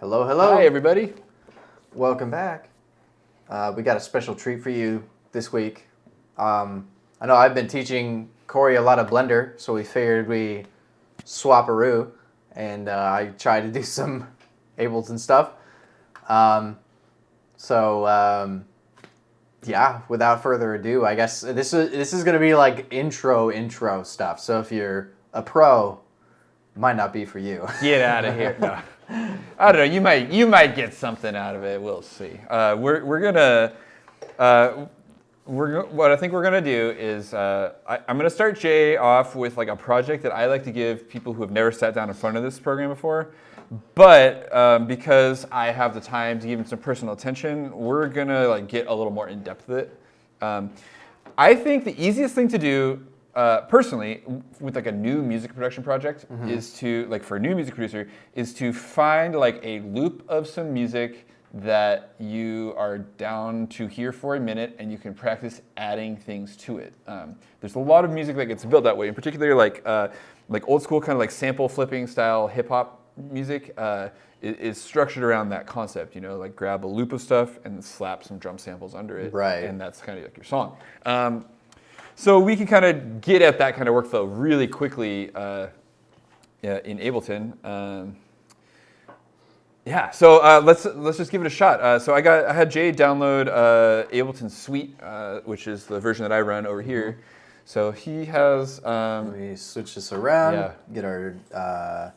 Hello, hello. Hi, everybody. Welcome back. We got a special treat for you this week. I know I've been teaching Cory a lot of Blender, so we figured we swap-a-roo, and I tried to do some Ableton stuff. Yeah, without further ado, I guess this is going to be like intro stuff. So if you're a pro, it might not be for you. Get out of here. No. I don't know. You might get something out of it. We'll see. What I think we're gonna do is I'm gonna start Jay off with like a project that I like to give people who have never sat down in front of this program before. But because I have the time to give him some personal attention, we're gonna like get a little more in depth with it. I think the easiest thing to do, personally, with like a new music production project, is to like for a new music producer is to find like a loop of some music that you are down to hear for a minute, and you can practice adding things to it. There's a lot of music that gets built that way, in particular like old school kind of like sample flipping style hip hop music is structured around that concept, you know, like grab a loop of stuff and slap some drum samples under it, right? And that's kind of like your song. So we can kind of get at that kind of workflow really quickly in Ableton. So let's just give it a shot. So I had Jay download Ableton Suite, which is the version that I run over here. So he has. Let me switch this around. Yeah. Get our.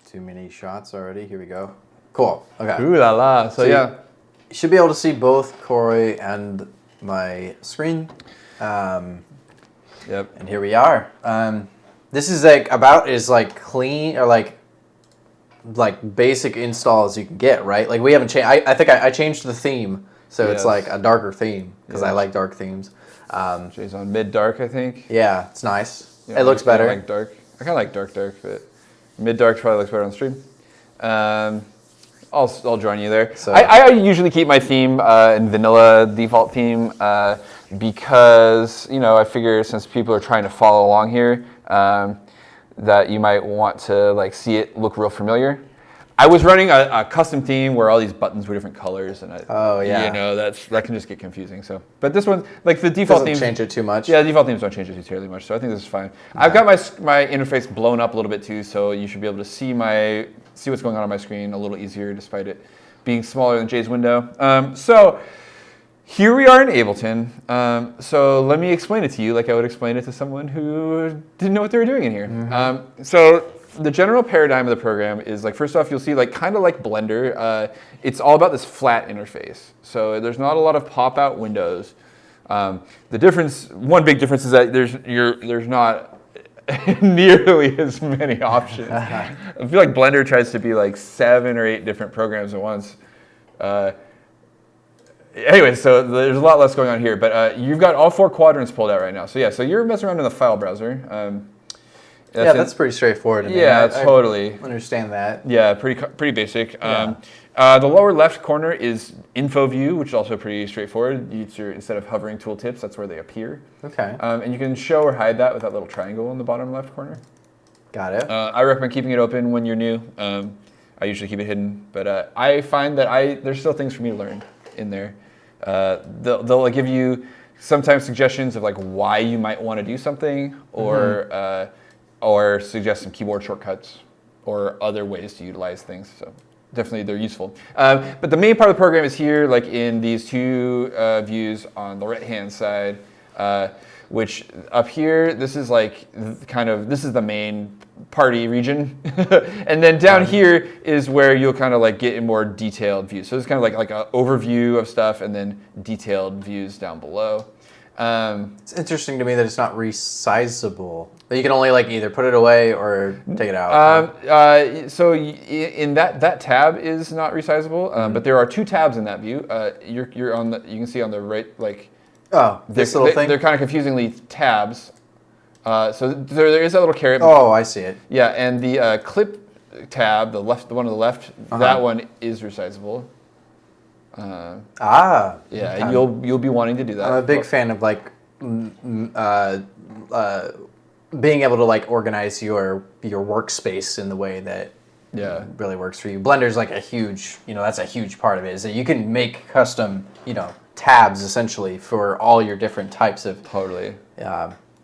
Too many shots already. Here we go. Cool. Okay. Ooh la la. So yeah. You should be able to see both Cory and my screen. Yep. And here we are. This is like about as like clean or like basic install as you can get, right? Like we haven't changed. I think I changed the theme, so it's like a darker theme because I like dark themes. Jay's on mid dark, I think. Yeah, it's nice. You know, it looks better. I like dark. I kind of like dark, but mid dark probably looks better on stream. I'll join you there. So, I usually keep my theme in vanilla default theme because I figure since people are trying to follow along here that you might want to like see it look real familiar. I was running a custom theme where all these buttons were different colors, and that can just get confusing. So, but this one, like the default theme, doesn't change it too much. Yeah, the default themes don't change it too terribly much. So I think this is fine. Okay. I've got my interface blown up a little bit too, so you should be able to see what's going on my screen a little easier, despite it being smaller than Jay's window. So here we are in Ableton. So let me explain it to you like I would explain it to someone who didn't know what they were doing in here. So the general paradigm of the program is like, first off, you'll see like kind of like Blender. It's all about this flat interface. So there's not a lot of pop-out windows. One big difference is that there's not nearly as many options. I feel like Blender tries to be like 7 or 8 different programs at once. Anyway, so there's a lot less going on here, but you've got all 4 quadrants pulled out right now. So yeah, so you're messing around in the file browser. That's pretty straightforward. Totally. I understand that. Yeah, pretty basic. Yeah. The lower left corner is info view, which is also pretty straightforward. Instead of hovering tooltips, that's where they appear. Okay. And you can show or hide that with that little triangle in the bottom left corner. Got it. I recommend keeping it open when you're new. I usually keep it hidden, but I find that there's still things for me to learn in there. They'll give you sometimes suggestions of like why you might want to do something, or suggest some keyboard shortcuts or other ways to utilize things. So definitely they're useful. But the main part of the program is here, like in these 2 views on the right-hand side, which up here, this is like this is the main party region. And then down here is where you'll kind of like get in more detailed views. So it's kind of like an overview of stuff and then detailed views down below. It's interesting to me that it's not resizable. That you can only like either put it away or take it out. So in that tab is not resizable, but there are 2 tabs in that view. You're on you can see on the right, like this little thing. They're kind of confusingly tabs. So there is that little caret. Oh, I see it. Yeah, and the clip tab, the one on the left, that one is resizable. Yeah, okay. and you'll be wanting to do that. I'm a big fan of like being able to like organize your workspace in the way that really works for you. Blender's like a huge, that's a huge part of it, is that you can make custom, tabs essentially for all your different types of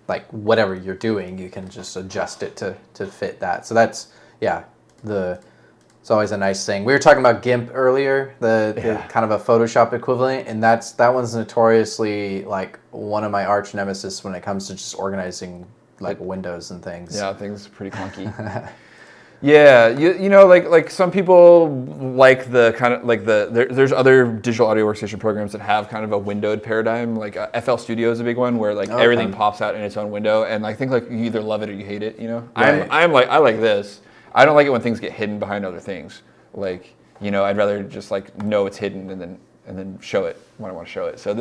like whatever you're doing. You can just adjust it to fit that. So that's it's always a nice thing. We were talking about GIMP earlier, the kind of a Photoshop equivalent, and that one's notoriously like one of my arch nemesis when it comes to just organizing like windows and things. Yeah, things are pretty clunky. Yeah, like some people like the kind of like there's other digital audio workstation programs that have kind of a windowed paradigm. Like FL Studio is a big one where like everything pops out in its own window, and I think like you either love it or you hate it. Right. I like this. I don't like it when things get hidden behind other things. Like, I'd rather just like know it's hidden and then show it when I want to show it. So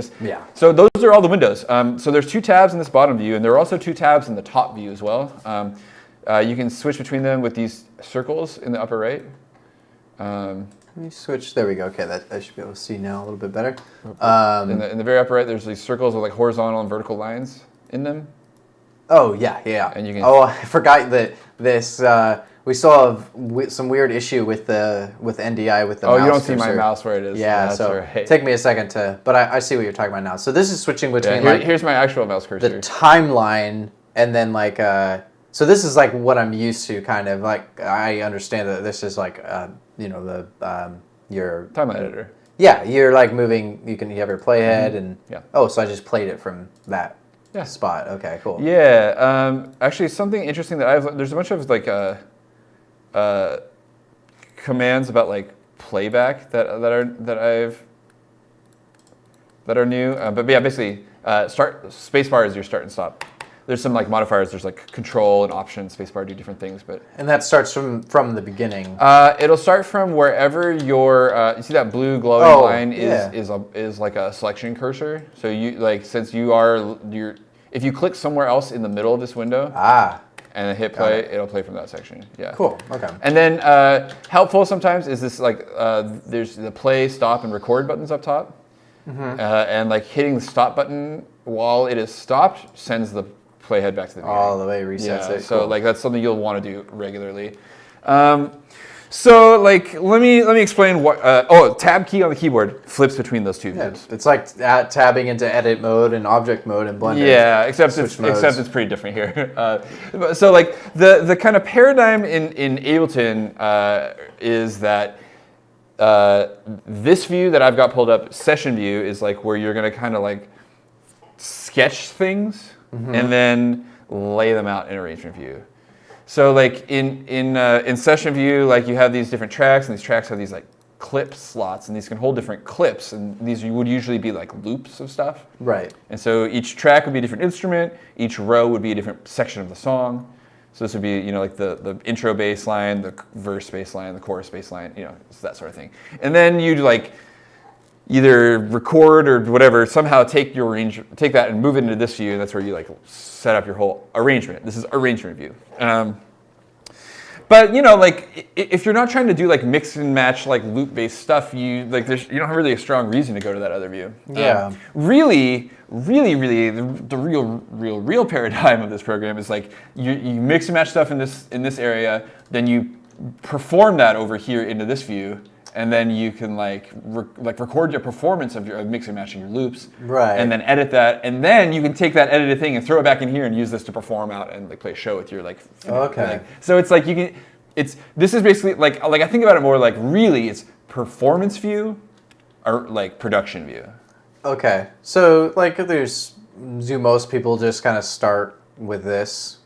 So those are all the windows. So there's 2 tabs in this bottom view, and there are also 2 tabs in the top view as well. You can switch between them with these circles in the upper right. Let me switch. There we go. Okay, I should be able to see now a little bit better. In the very upper right, there's these circles with like horizontal and vertical lines in them. Oh yeah. And you can. Oh, I forgot that this. We saw some weird issue with NDI with the mouse. Oh, you don't see cursor. my mouse where it is. Yeah, so right. Take me a second but I see what you're talking about now. So this is switching between here's my actual mouse cursor. The timeline and then like so this is like what I'm used to, kind of like I understand that this is like the your timeline editor. Yeah, you're like moving. You have your playhead and so I just played it from that spot. Okay, cool. Yeah, actually something interesting that there's a bunch of like commands about like playback that are new. But yeah, basically spacebar is your start and stop. There's some like modifiers. There's like control and option. Spacebar do different things, and that starts from the beginning. It'll start from wherever your you see that blue glowing line is like a selection cursor. So you like since if you click somewhere else in the middle of this window and then hit play, it'll play from that section. Yeah. Cool. Okay. And then helpful sometimes is this like there's the play, stop, and record buttons up top, and like hitting the stop button while it is stopped sends the playhead back to the beginning. All the way resets it. So like that's something you'll want to do regularly. So like let me explain what tab key on the keyboard flips between those 2 views. It's like tabbing into edit mode and object mode in Blender. Yeah, except it's pretty different here. So like the kind of paradigm in Ableton is that this view that I've got pulled up, session view, is like where you're gonna kind of like sketch things and then lay them out in arrangement view. So like in session view, like you have these different tracks, and these tracks have these like clip slots, and these can hold different clips, and these would usually be like loops of stuff. Right. And so each track would be a different instrument, each row would be a different section of the song. So this would be, like the intro bass line, the verse bass line, the chorus bass line, that sort of thing. And then you'd like either record or whatever, somehow take that and move it into this view, and that's where you like set up your whole arrangement. This is arrangement view. But like if you're not trying to do like mix and match like loop-based stuff, you don't have really a strong reason to go to that other view. Yeah. Really, the real paradigm of this program is like you mix and match stuff in this area, then you perform that over here into this view, and then you can record your performance of mix and matching your loops, right? And then edit that, and then you can take that edited thing and throw it back in here and use this to perform out and like play a show with your like. Okay. So it's like this is basically like I think about it more like really it's performance view, or like production view. Okay, so like do most people just kind of start with this?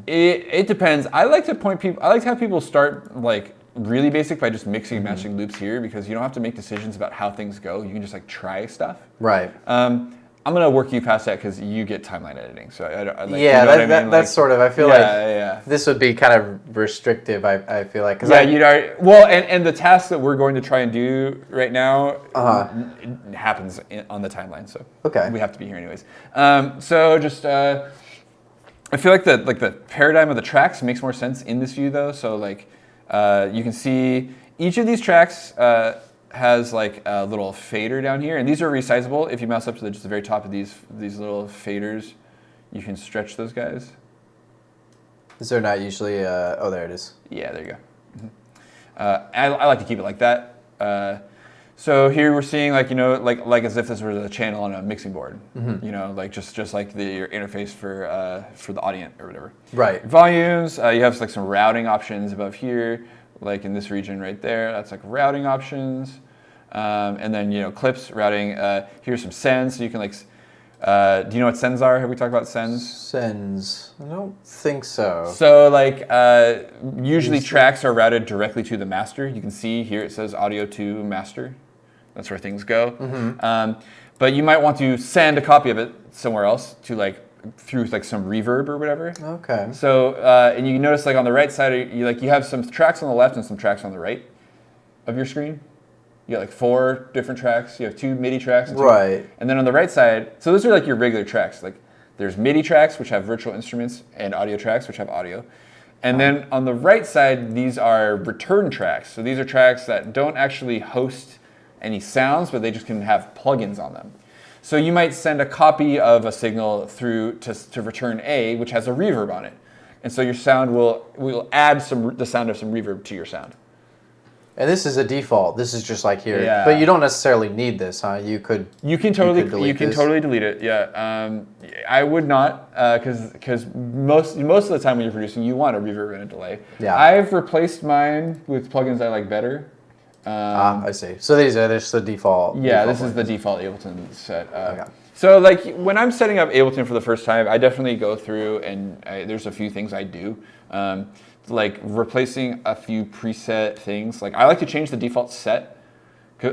It depends. I like to have people start like really basic by just mixing and matching loops here, because you don't have to make decisions about how things go. You can just like try stuff. Right. I'm gonna work you past that because you get timeline editing. So that's sort of. I feel like this would be kind of restrictive. I feel like and the task that we're going to try and do right now it happens on the timeline. So we have to be here anyways. So just. I feel like the paradigm of the tracks makes more sense in this view though. So like you can see each of these tracks has like a little fader down here, and these are resizable. If you mouse up to just the very top of these little faders, you can stretch those guys. Is there not usually? Oh, there it is. Yeah, there you go. I like to keep it like that. So here we're seeing like as if this was a channel on a mixing board. Like just like your interface for the audience or whatever. Right. Volumes. You have like some routing options above here, like in this region right there. That's like routing options. And then clips routing. Here's some sends. So you can like. Do you know what sends are? Have we talked about sends? Sends. I don't think so. So like usually tracks are routed directly to the master. You can see here it says audio to master. That's where things go. But you might want to send a copy of it somewhere else to like through like some reverb or whatever. Okay. So and you notice like on the right side you have some tracks on the left and some tracks on the right of your screen. You got like 4 different tracks. You have 2 MIDI tracks. Right. And then on the right side, so those are like your regular tracks. Like there's MIDI tracks, which have virtual instruments, and audio tracks, which have audio. And then on the right side, these are return tracks. So these are tracks that don't actually host any sounds, but they just can have plugins on them. So you might send a copy of a signal through to return A, which has a reverb on it. And so your sound will add the sound of some reverb to your sound. And this is a default. This is just like here. Yeah. But you don't necessarily need this, huh? You can totally delete it. Yeah. I would not because most of the time when you're producing, you want a reverb and a delay. Yeah. I've replaced mine with plugins I like better. I see. So these are just the default. Yeah, default this is the default Ableton set. Okay. So like when I'm setting up Ableton for the first time, I definitely go through and there's a few things I do. Like replacing a few preset things. Like I like to change the default set.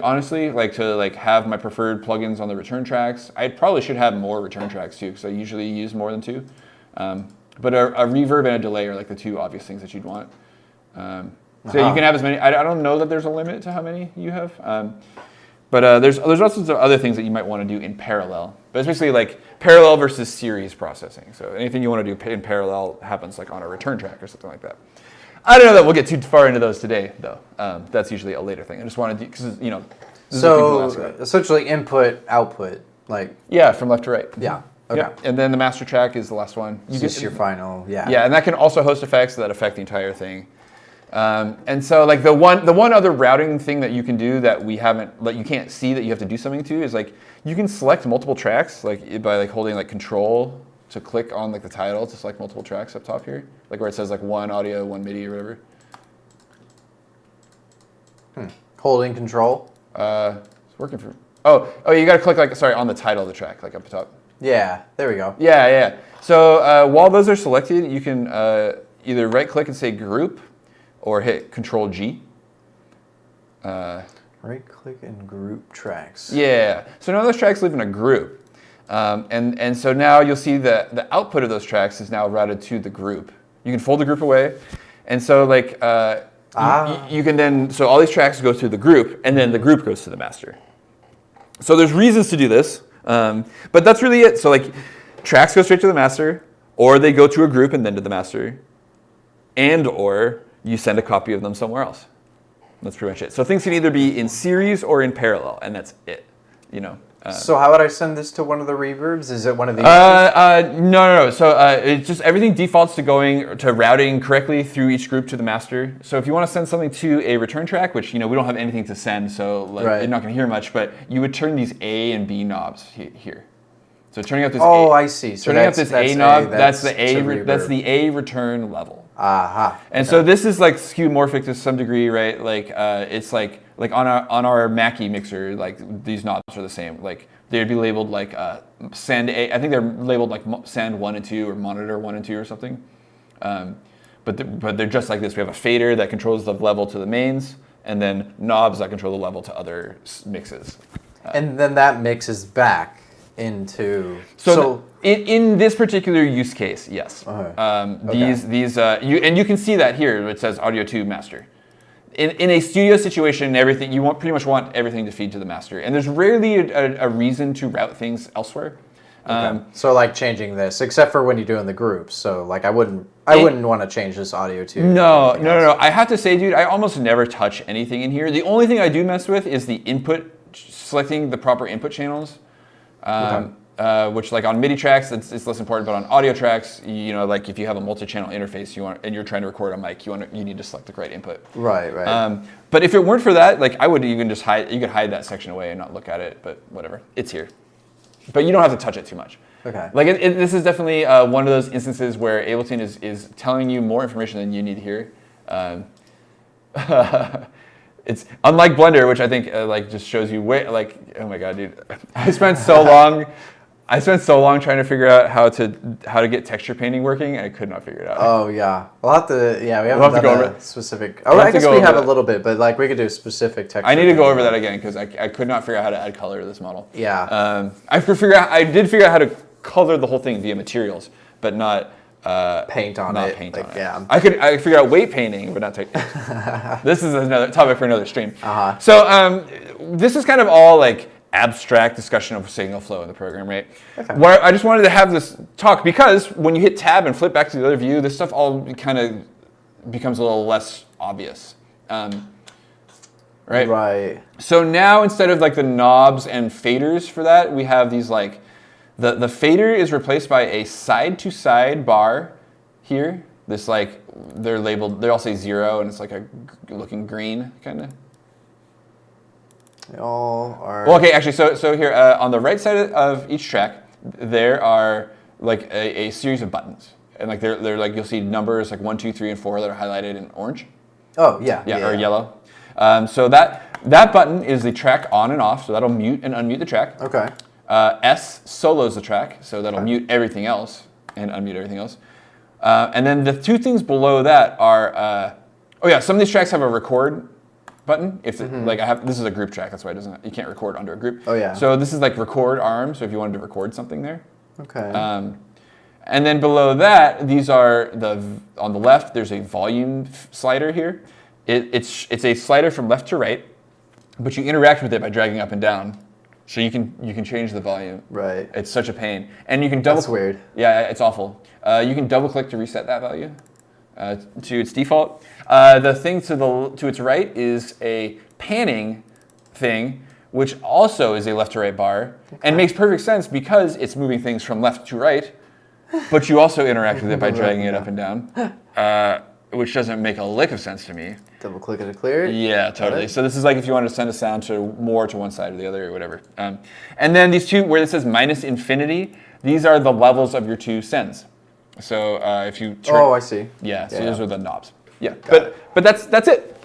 Honestly, like to like have my preferred plugins on the return tracks. I probably should have more return tracks too, because I usually use more than 2. But a reverb and a delay are like the 2 obvious things that you'd want. So you can have as many. I don't know that there's a limit to how many you have. But there's also some other things that you might want to do in parallel. But it's basically like parallel versus series processing. So anything you want to do in parallel happens like on a return track or something like that. I don't know that we'll get too far into those today, though. That's usually a later thing. I just wanted to, because So essentially input, output, like. Yeah, from left to right. Yeah. Okay. Yep. And then the master track is the last one. Is this your final? Yeah. Yeah, and that can also host effects that affect the entire thing. And so like the one other routing thing that you can do that we haven't, like you can't see that you have to do something to is like you can select multiple tracks like by like holding like control to click on like the title to select multiple tracks up top here, like where it says like 1 audio, 1 MIDI or whatever. Holding control. It's working for. Oh, you got to click on the title of the track, like up top. Yeah, there we go. Yeah. So while those are selected, you can either right click and say group, or hit Control G. Right click and group tracks. Yeah. So now those tracks live in a group. And so now you'll see the output of those tracks is now routed to the group. You can fold the group away. And so like you can then, so all these tracks go to the group and then the group goes to the master. So there's reasons to do this, but that's really it. So like tracks go straight to the master, or they go to a group and then to the master, and or you send a copy of them somewhere else. That's pretty much it. So things can either be in series or in parallel, and that's it. So how would I send this to one of the reverbs? Is it one of these? No. So it's just everything defaults to routing correctly through each group to the master. So if you want to send something to a return track, which we don't have anything to send, so you're not going to hear much, but you would turn these A and B knobs here. So turning up this I see. So turning up this A knob, that's the A return level. Aha. And so this is like skeuomorphic to some degree, right? Like it's like on our Mackie mixer, like these knobs are the same. Like they'd be labeled like send A. I think they're labeled like send 1 and 2 or monitor 1 and 2 or something. But they're just like this. We have a fader that controls the level to the mains, and then knobs that control the level to other mixes. And then that mixes back into. In this particular use case, yes. Okay. You can see that here. It says audio to master. In a studio situation, everything pretty much want everything to feed to the master, and there's rarely a reason to route things elsewhere. Okay. So like changing this, except for when you do in the groups. So like I wouldn't want to change this audio to. No. I have to say, dude, I almost never touch anything in here. The only thing I do mess with is the input, selecting the proper input channels. which like on MIDI tracks, it's less important, but on audio tracks, you know, like if you have a multi-channel interface and you're trying to record a mic, you need to select the right input. Right. But if it weren't for that, like I would even just you could hide that section away and not look at it, but whatever, it's here. But you don't have to touch it too much. Okay. Like this is definitely one of those instances where Ableton is telling you more information than you need to hear. It's unlike Blender, which I think like just shows you way like, oh my god, dude, I spent so long trying to figure out how to get texture painting working, and I could not figure it out. Oh yeah, we'll have to. Yeah, we haven't We'll have to done go a over it. specific. We'll Oh, have I to guess go we over have a that. little bit, but like we could do specific texture. I need to go over painting. that again because I could not figure out how to add color to this model. Yeah. I did figure out how to color the whole thing via materials, but not paint on it. Paint like, on it. Yeah. I figured out weight painting, but not technique. This is another topic for another stream. Uh-huh. So this is kind of all like abstract discussion of signal flow in the program, right? Okay. Where I just wanted to have this talk because when you hit tab and flip back to the other view, this stuff all kind of becomes a little less obvious. Right? Right. So now instead of like the knobs and faders for that, we have these like, the fader is replaced by a side-to-side bar here. This like, they're labeled, they all say 0 and it's like a looking green kind of. They all are. Well, okay, actually, so here on the right side of each track, there are like a series of buttons. And like they're like, you'll see numbers like 1, 2, 3, and 4 that are highlighted in orange. Oh, yeah. Or yellow. So that button is the track on and off, so that'll mute and unmute the track. Okay. S solos the track, so that'll mute everything else and unmute everything else. And then the two things below that are, some of these tracks have a record button. If this is a group track, that's why you can't record under a group. Oh yeah. So this is like record arm. So if you wanted to record something there. Okay. And then below that, these are on the left. There's a volume slider here. It's a slider from left to right, but you interact with it by dragging up and down. So you can change the volume. Right. It's such a pain, and you can double. That's weird. Yeah, it's awful. You can double click to reset that value to its default. The thing to its right is a panning thing, which also is a left to right bar, and makes perfect sense because it's moving things from left to right. But you also interact with it by dragging it up and down, which doesn't make a lick of sense to me. Double click it to clear it? Yeah, totally. So this is like if you wanted to send a sound more to one side or the other or whatever. And then these two, where it says minus infinity, these are the levels of your two sends. So if you turn... Oh, I see. Yeah, so those are the knobs. Yeah, Got but that's it.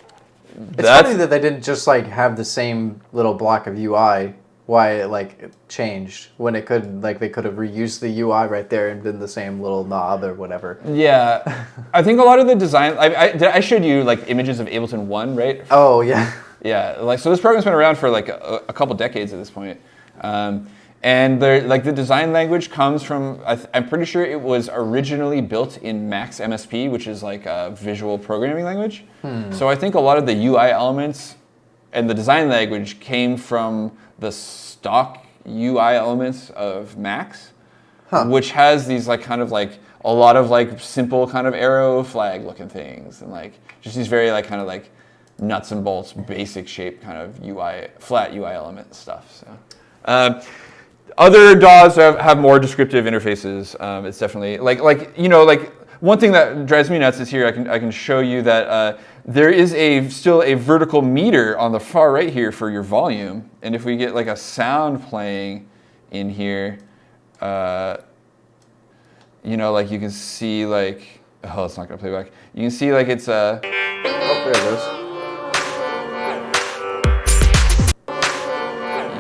It's funny that they didn't just like have the same little block of UI. Why it like changed when it could they could have reused the UI right there and done the same little knob or whatever. Yeah, I think a lot of the design. I showed you like images of Ableton 1, right? Oh yeah. Yeah, like so this program's been around for like a couple decades at this point. And the design language comes from, I'm pretty sure it was originally built in Max MSP, which is like a visual programming language. So I think a lot of the UI elements and the design language came from the stock UI elements of Max, which has these like kind of like a lot of like simple kind of arrow flag looking things and like just these very like kind of like nuts and bolts basic shape kind of UI, flat UI element stuff. So. Other DAWs have more descriptive interfaces. It's definitely like one thing that drives me nuts is here. I can show you that there is still a vertical meter on the far right here for your volume. And if we get like a sound playing in here, like you can see like it's not gonna play back. You can see like it's Oh, there it goes.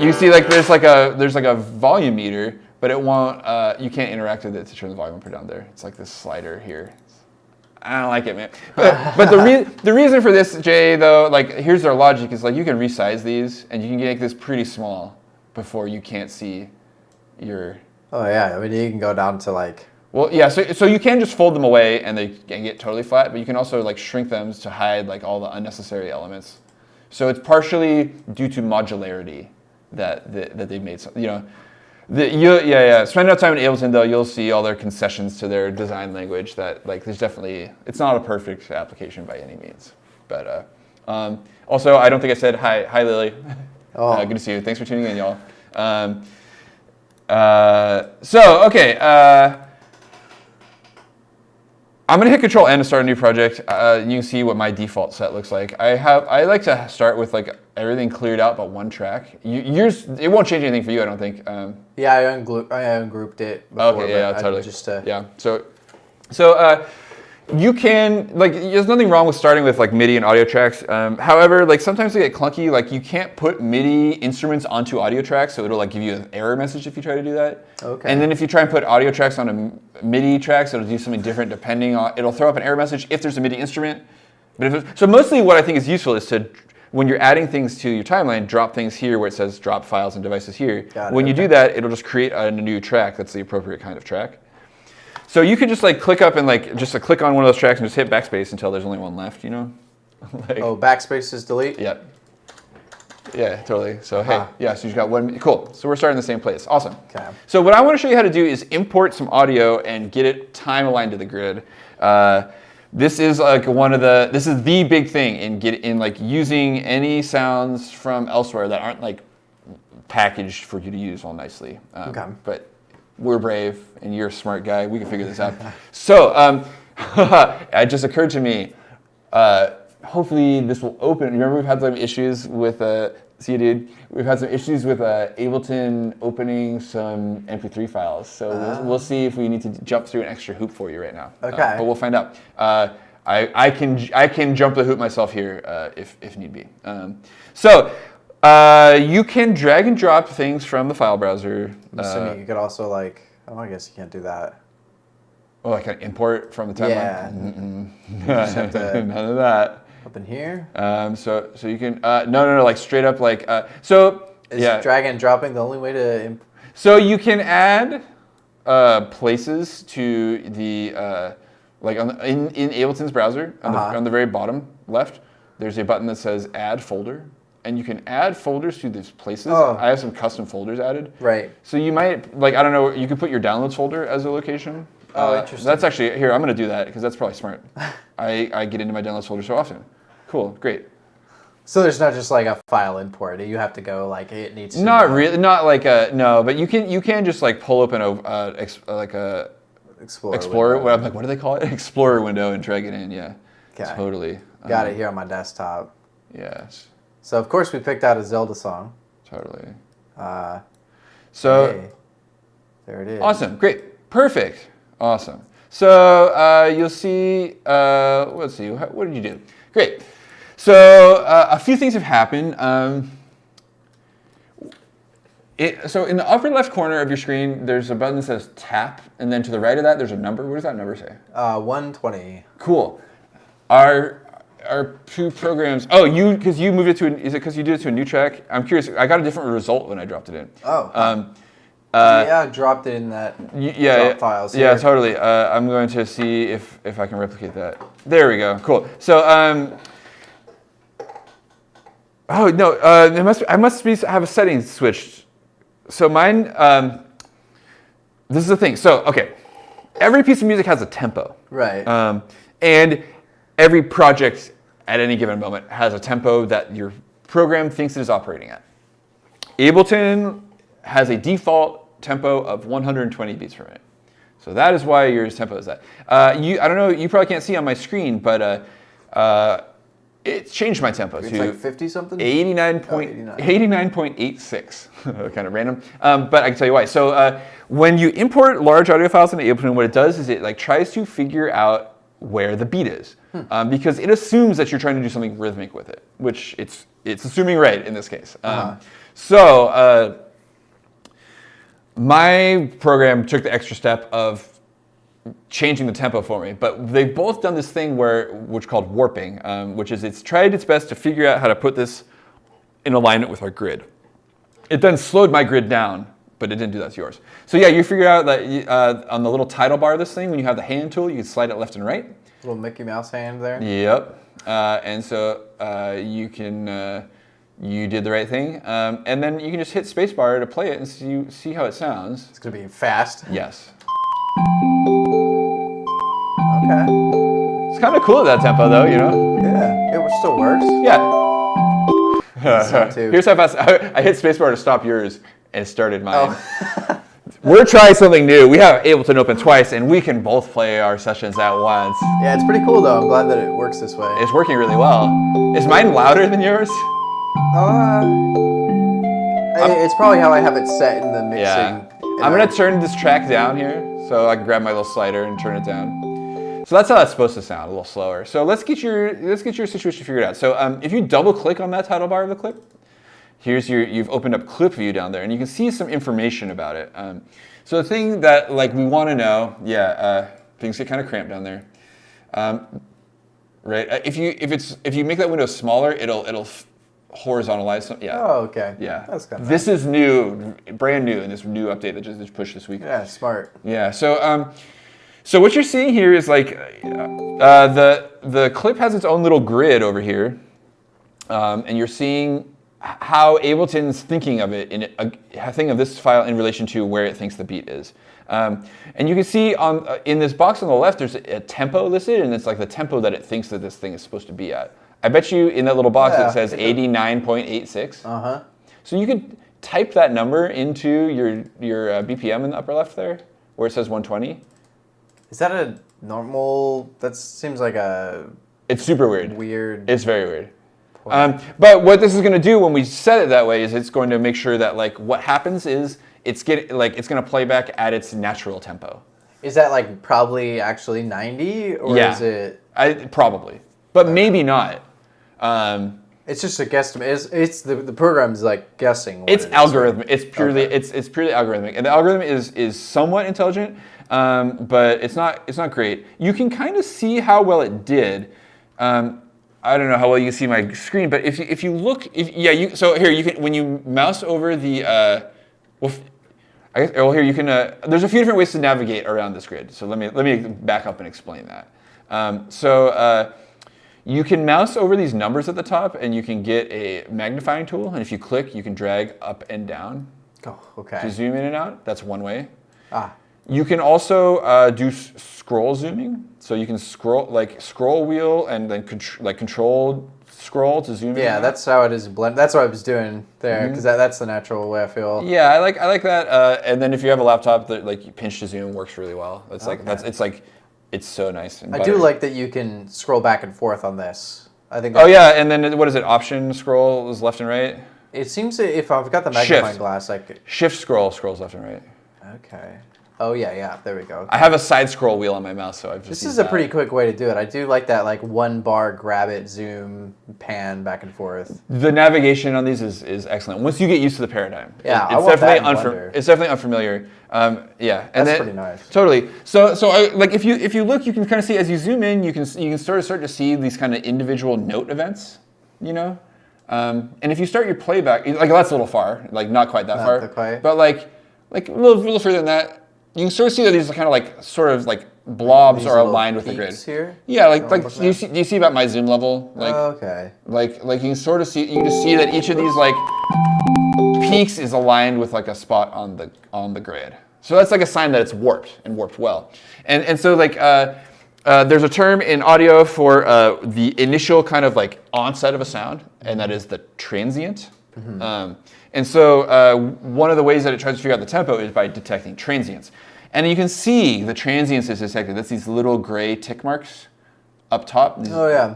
You see, like there's like a volume meter, but it won't. You can't interact with it to turn the volume up or down there. It's like this slider here. I don't like it, man. But the reason for this, Jay, though, like here's their logic is like you can resize these and you can make this pretty small before you can't see your. Oh yeah, I mean you can go down to like. Well, yeah. So you can just fold them away and they can get totally flat, but you can also like shrink them to hide like all the unnecessary elements. So it's partially due to modularity. That they've made, Spend enough time in Ableton though, you'll see all their concessions to their design language. That like there's definitely it's not a perfect application by any means. But also, I don't think I said hi Lily. Oh. Good to see you. Thanks for tuning in, y'all. I'm gonna hit Control N to start a new project. You can see what my default set looks like. I like to start with like everything cleared out but one track. Yours, it won't change anything for you, I don't think. Yeah, I ungrouped it before. Okay, yeah, but totally. Yeah. So you can, like, there's nothing wrong with starting with like MIDI and audio tracks. However, like sometimes they get clunky. Like you can't put MIDI instruments onto audio tracks, so it'll like give you an error message if you try to do that. Okay. And then if you try and put audio tracks on a MIDI tracks, it'll do something different depending on. It'll throw up an error message if there's a MIDI instrument. But so mostly what I think is useful is to, when you're adding things to your timeline, drop things here where it says drop files and devices here. When you do that, it'll just create a new track that's the appropriate kind of track. So you could just like click up and like just click on one of those tracks and just hit backspace until there's only one left, you know? Like, backspace is delete? Yeah. Yeah, totally. So hey, yeah, so you've got one, cool. So we're starting in the same place, awesome. Okay. So what I want to show you how to do is import some audio and get it time aligned to the grid. This is like this is the big thing in like using any sounds from elsewhere that aren't like packaged for you to use all nicely. But we're brave and you're a smart guy. We can figure this out. So it just occurred to me, hopefully this will open. Remember we've had some issues with, see dude, we've had some issues with Ableton opening some MP3 files. So we'll see if we need to jump through an extra hoop for you right now. Okay. But we'll find out. I can jump the hoop myself here if need be. You can drag and drop things from the file browser. I'm assuming you could also like, I guess you can't do that. Oh, like an import from the timeline? Yeah. None of that. Up in here? So you can, no, like straight up like, Is drag and dropping the only way to So you can add places to the, like in Ableton's browser, on the very bottom left, there's a button that says add folder. And you can add folders to these places. I have some custom folders added. Right. So you might, like, I don't know, you could put your downloads folder as a location. Interesting. That's actually, here, I'm going to do that because that's probably smart. I get into my downloads folder so often. Cool, great. So there's not just like a file import. You have to go like it needs to. Not really, not like no, but you can just like pull open like a Explorer. What do they call it? Explorer window and drag it in. Yeah. Okay. Totally. Got it here on my desktop. Yes. So of course we picked out a Zelda song. Totally. Hey, there it is. Awesome. Great. Perfect. Awesome. So you'll see. Let's see. What did you do? Great. So a few things have happened. So in the upper left corner of your screen, there's a button that says tap, and then to the right of that, there's a number. What does that number say? 120. Cool. Our two programs. Oh, because you moved it to. Is it because you did it to a new track? I'm curious. I got a different result when I dropped it in. Oh. Yeah, I dropped it in that. Drop files. Yeah, totally. I'm going to see if I can replicate that. There we go. Cool. So oh no, I must have a settings switched. So mine. This is the thing. So okay, every piece of music has a tempo. Right. And every project at any given moment has a tempo that your program thinks it is operating at. Ableton has a default tempo of 120 beats per minute. So that is why your tempo is that. I don't know, you probably can't see on my screen, but it's changed my tempo it's to like 50 something? 89.86, kind of random. But I can tell you why. So when you import large audio files into Ableton, what it does is it like tries to figure out where the beat is, because it assumes that you're trying to do something rhythmic with it, which it's assuming right in this case. So my program took the extra step of changing the tempo for me, but they've both done this thing which called warping, which is it's tried its best to figure out how to put this in alignment with our grid. It then slowed my grid down, but it didn't do that to yours. So yeah, you figure out that on the little title bar of this thing, when you have the hand tool, you can slide it left and right. Little Mickey Mouse hand there. Yep. And so you can, you did the right thing. And then you can just hit spacebar to play it and see how it sounds. It's going to be fast. Yes. Okay. It's kind of cool at that tempo though, you know? Yeah, it still works. Yeah. Here's how fast, I hit spacebar to stop yours and started mine. We're trying something new. We have Ableton open twice, and we can both play our sessions at once. Yeah, it's pretty cool though. I'm glad that it works this way. It's working really well. Is mine louder than yours? It's probably how I have it set in the mixing. Yeah. I'm gonna turn this track down here, so I can grab my little slider and turn it down. So that's how that's supposed to sound, a little slower. So let's get your situation figured out. So if you double click on that title bar of the clip, you've opened up clip view down there, and you can see some information about it. So the thing that we want to know, things get kind of cramped down there, right? If you make that window smaller, it'll horizontalize some. Yeah. Oh, okay. Yeah. That's kind of This is new, brand new in this new update that just pushed this week. Yeah, smart. Yeah. So what you're seeing here is the clip has its own little grid over here, and you're seeing how Ableton's thinking of it thinking of this file in relation to where it thinks the beat is. And you can see in this box on the left, there's a tempo listed, and it's like the tempo that it thinks that this thing is supposed to be at. I bet you in that little box it says 89.86. Uh-huh. So you could type that number into your BPM in the upper left there, where it says 120. Is that a normal? That seems like a. It's super weird. Weird. It's very weird. But what this is going to do when we set it that way is it's going to make sure that what happens is it's going to play back at its natural tempo. Is that probably actually 90 or is it? Probably, but maybe not. It's just a guesstimate. It's the program's guessing. What It's algorithmic. Right? It's purely it's purely algorithmic, and the algorithm is somewhat intelligent, but it's not great. You can kind of see how well it did. I don't know how well you can see my screen, but if you look, so here you can, when you mouse over the here you can. There's a few different ways to navigate around this grid. So let me back up and explain that. You can mouse over these numbers at the top, and you can get a magnifying tool. And if you click, you can drag up and down. Oh, okay. To zoom in and out. That's one way. Ah. You can also do scroll zooming. So you can scroll wheel and then control scroll to zoom in. Yeah, that's how it is blend. That's what I was doing there because that's the natural way I feel. Yeah, I like that. And then if you have a laptop, that pinch to zoom works really well. It's it's so nice. And I do like that you can scroll back and forth on this. I think. Oh yeah, and then what is it? Option scroll is left and right. It seems to, if I've got the magnifying glass, I could. Shift scrolls left and right. Okay. Oh yeah, there we go. I have a side scroll wheel on my mouse, so I've just. This is a pretty quick way to do it. I do like that, one bar, grab it, zoom, pan, back and forth. The navigation on these is excellent once you get used to the paradigm. Yeah, it's definitely unfamiliar. And that's pretty nice. Totally. So if you look, you can kind of see as you zoom in, you can start to see these kind of individual note events, And if you start your playback, that's a little far, not quite that far, but a little further than that. You can sort of see that these are kind of blobs are aligned with the grid. Here? Yeah, do you see about my zoom level? Okay. You can sort of see, you can just see that each of these peaks is aligned with a spot on the grid. So that's a sign that it's warped and warped well. And so there's a term in audio for the initial kind of onset of a sound, and that is the transient. Mm-hmm. And so one of the ways that it tries to figure out the tempo is by detecting transients. And you can see the transients is detected. That's these little gray tick marks up top.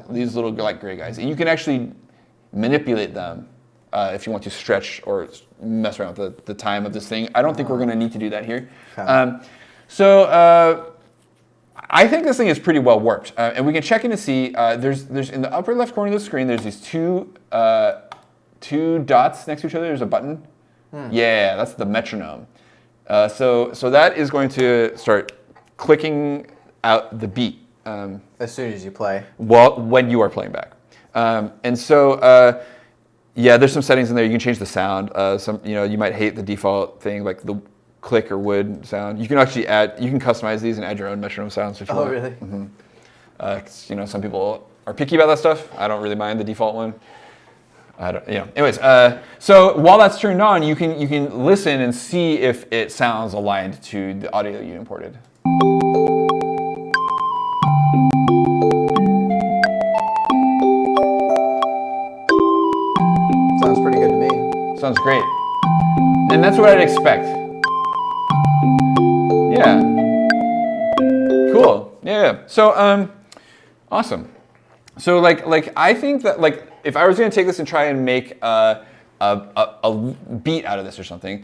These little gray guys. And you can actually manipulate them if you want to stretch or mess around with the time of this thing. I don't think we're going to need to do that here. Okay. I think this thing is pretty well warped. And we can check in to see, there's in the upper left corner of the screen, there's these two dots next to each other. There's a button. Yeah, that's the metronome. So that is going to start clicking out the beat. As soon as you play. Well, when you are playing back. There's some settings in there. You can change the sound. You might hate the default thing, like the click or wood sound. You can actually you can customize these and add your own metronome sounds if you want. Oh, really? Mm-hmm. Some people are picky about that stuff. I don't really mind the default one. Anyways, so while that's turned on, you can listen and see if it sounds aligned to the audio you imported. Sounds pretty good to me. Sounds great. And that's what I'd expect. Yeah. Cool. Yeah. So, awesome. So, like, I think that, like, if I was going to take this and try and make a beat out of this or something,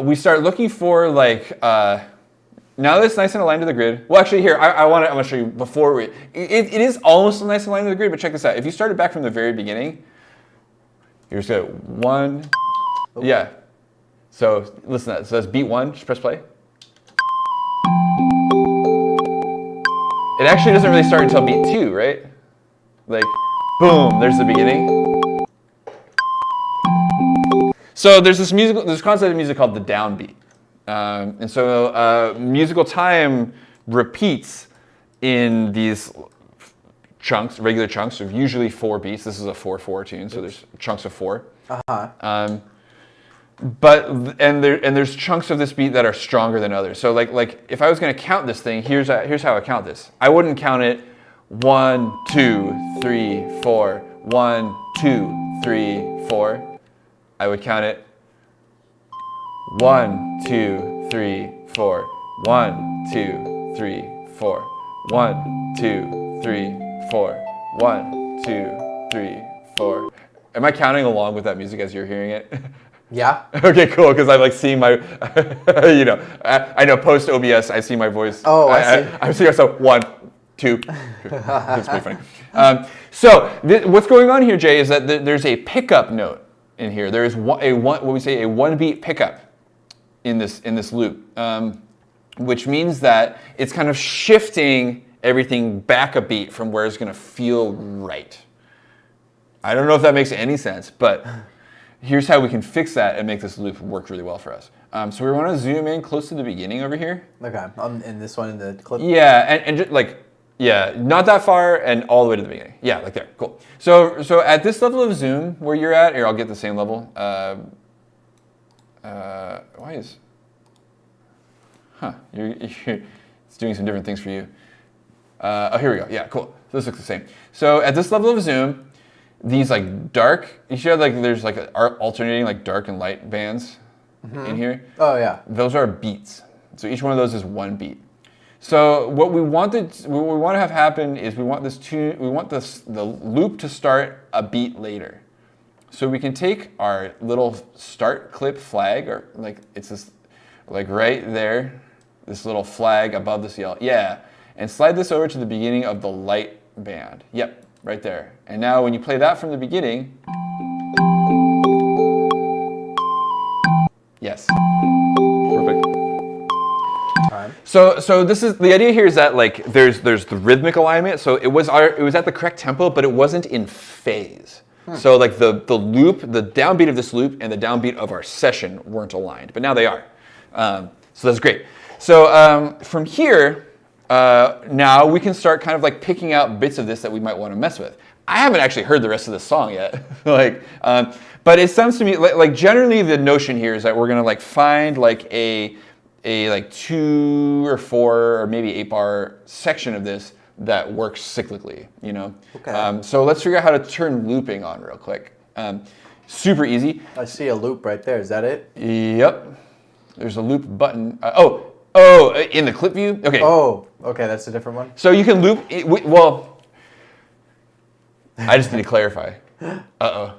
we start looking for, like, now that it's nice and aligned to the grid. Well, actually, here, I'm going to show you before we, it is almost nice and aligned to the grid, but check this out. If you started back from the very beginning, here's got 1, yeah. So, listen to that. So that's beat 1, just press play. It actually doesn't really start until beat 2, right? Like, boom, there's the beginning. So there's this concept of music called the downbeat. And so musical time repeats in these chunks, regular chunks of usually 4 beats. This is a 4/4 tune, so there's chunks of 4. There's chunks of this beat that are stronger than others. So like if I was going to count this thing, here's how I count this. I wouldn't count it 1, 2, 3, 4, 1, 2, 3, 4. I would count it 1, 2, 3, 4, 1, 2, 3, 4, 1, 2, 3, 4, 1, 2, 3, 4. Am I counting along with that music as you're hearing it? Yeah. Okay, cool. Because I'm like seeing my, you know, I know post OBS, I see my voice. Oh, I see. I'm seeing myself 1, 2. That's pretty funny. So what's going on here, Jay, is that there's a pickup note in here. There is what we say a 1-beat pickup in this loop, which means that it's kind of shifting everything back a beat from where it's going to feel right. I don't know if that makes any sense, but here's how we can fix that and make this loop work really well for us. So we want to zoom in close to the beginning over here. Okay, in this one in the clip? Yeah, and just like, yeah, not that far and all the way to the beginning. Yeah, like there, cool. So at this level of zoom where you're at, here, I'll get the same level. Why is, it's doing some different things for you. Oh, here we go, yeah, cool. So this looks the same. So at this level of zoom, these like dark, you see how like there's like alternating like dark and light bands in here? Oh yeah. Those are beats. So each one of those is 1 beat. So what we want to have happen is we want the loop to start a beat later. So we can take our little start clip flag, or like it's this, like right there, this little flag above this yellow, yeah, and slide this over to the beginning of the light band. Yep, right there. And now when you play that from the beginning, yes, perfect. So this is the idea here is that like there's the rhythmic alignment. So it was at the correct tempo, but it wasn't in phase. So like the loop, the downbeat of this loop and the downbeat of our session weren't aligned, but now they are. So that's great. So from here, now we can start kind of like picking out bits of this that we might want to mess with. I haven't actually heard the rest of this song yet, but it sounds to me like generally the notion here is that we're gonna like find like a like 2 or 4 or maybe 8 bar section of this that works cyclically, you know? Okay. So let's figure out how to turn looping on real quick. Super easy. I see a loop right there. Is that it? Yep. There's a loop button. In the clip view? Okay. Oh, okay. That's a different one. So you can loop, well, I just need to clarify. Uh-oh.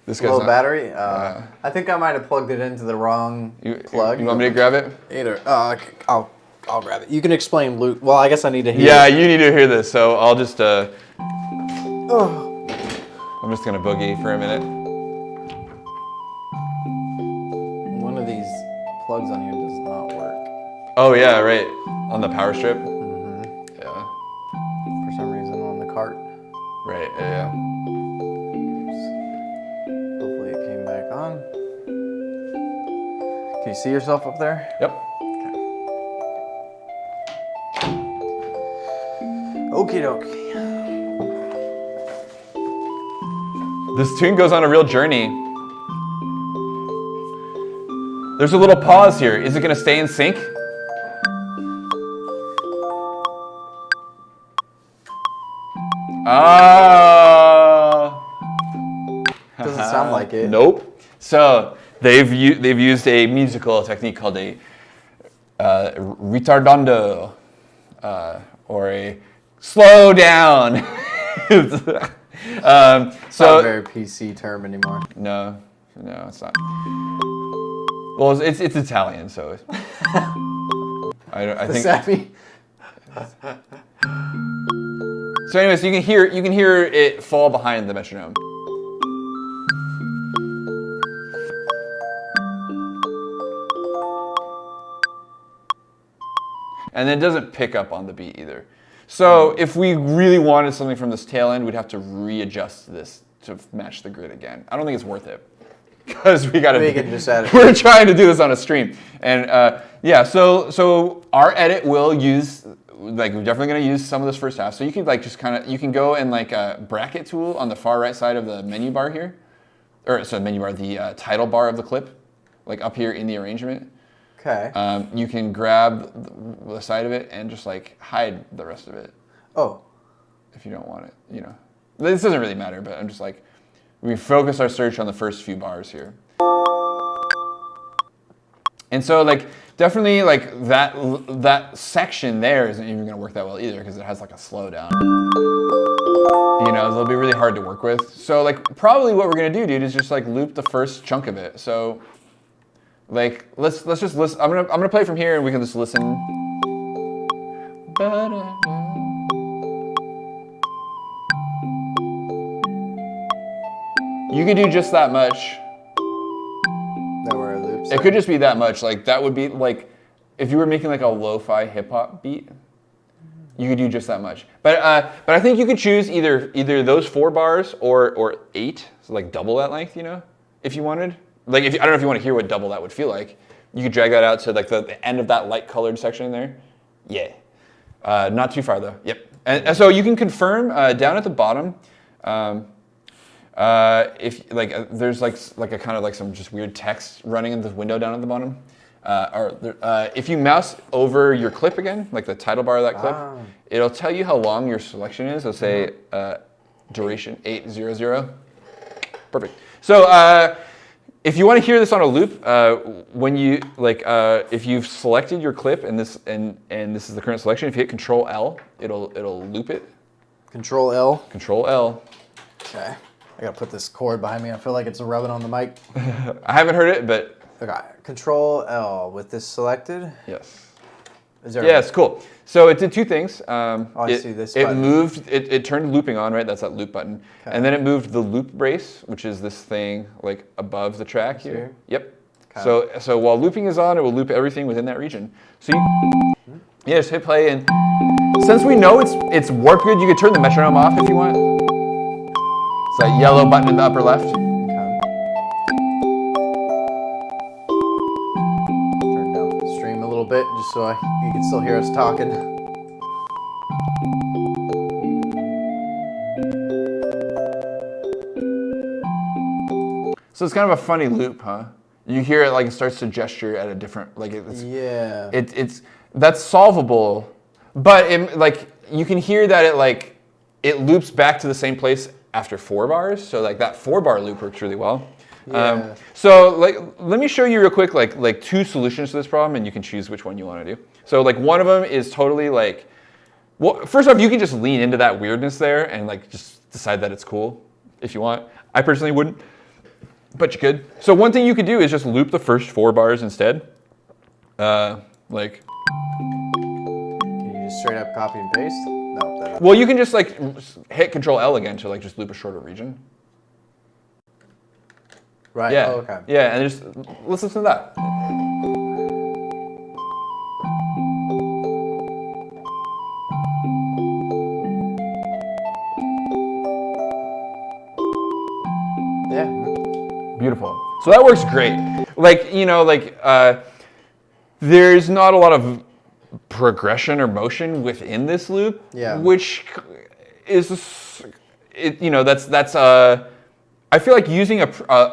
This guy's little battery? I think I might have plugged it into the wrong plug. You want me to grab it? Either. I'll grab it. You can explain loop. Well, I guess I need to hear Yeah, it. you need to hear this, so I'll just, I'm just gonna boogie for a minute. One of these plugs on here does not work. Oh yeah, right. On the power strip? Mm-hmm. Yeah. For some reason on the cart. Right, yeah. Hopefully it came back on. Can you see yourself up there? Yep. Okie dokie. This tune goes on a real journey. There's a little pause here. Is it gonna stay in sync? Doesn't sound like it. Nope. So they've used a musical technique called a retardando, or a slow down. It's not a very PC term anymore. No, it's not. Well, it's Italian, so I think. Sappy. So, anyways, you can hear it fall behind the metronome. And then it doesn't pick up on the beat either. So if we really wanted something from this tail end, we'd have to readjust this to match the grid again. I don't think it's worth it because we can just add it. We're trying to do this on a stream, and yeah. So our edit will use, like, we're definitely going to use some of this first half. So you can you can go and bracket tool on the far right side of the menu bar here, or so the menu bar, the title bar of the clip, like up here in the arrangement. Okay. You can grab the side of it and just hide the rest of it. Oh. If you don't want it, This doesn't really matter, but I'm just we focus our search on the first few bars here. And so definitely that section there isn't even gonna work that well either because it has a slowdown. It'll be really hard to work with. So probably what we're gonna do, dude, is just loop the first chunk of it. So let's just listen. I'm gonna play from here, and we can just listen. You can do just that much. That where it loops. It could just be that much. That would be if you were making a lo-fi hip hop beat, you could do just that much. But I think you could choose either those 4 bars or 8, so double that length. If you wanted. I don't know if you want to hear what double that would feel like. You could drag that out to the end of that light colored section in there. Yeah. Not too far though. Yep. And so you can confirm down at the bottom if there's a kind of some just weird text running in the window down at the bottom. If you mouse over your clip again, the title bar of that clip, it'll tell you how long your selection is. It'll say duration 800. Perfect. So if you want to hear this on a loop, when you if you've selected your clip and this is the current selection, if you hit Control L, it'll loop it. Control L. Control L. Okay. I gotta put this cord behind me. I feel like it's rubbing on the mic. I haven't heard it, but okay. Control L with this selected. Yes. Yes, cool. So it did 2 things. I see this It button. moved, it turned looping on, right? That's that loop button. Okay. And then it moved the loop brace, which is this thing above the track here. Yep. Okay. So while looping is on, it will loop everything within that region. So just hit play, and since we know it's warp good, you could turn the metronome off if you want. It's that yellow button in the upper left. Bit just so you can still hear us talking. So it's kind of a funny loop, huh? You hear it it starts to gesture at a different yeah. It's that's solvable, but you can hear that it loops back to the same place after 4 bars. So that 4 bar loop works really well. Yeah. So let me show you real quick 2 solutions to this problem, and you can choose which one you want to do. So one of them is totally well, first off, you can just lean into that weirdness there and just decide that it's cool if you want. I personally wouldn't, but you could. So one thing you could do is just loop the first 4 bars instead. Can you just straight up copy and paste? No. Well, you can just hit Control L again to just loop a shorter region. Right. Yeah. Oh, okay. Yeah, and just let's listen to that. Yeah. Beautiful. So that works great. There's not a lot of progression or motion within this loop. Yeah. Which is, that's I feel like using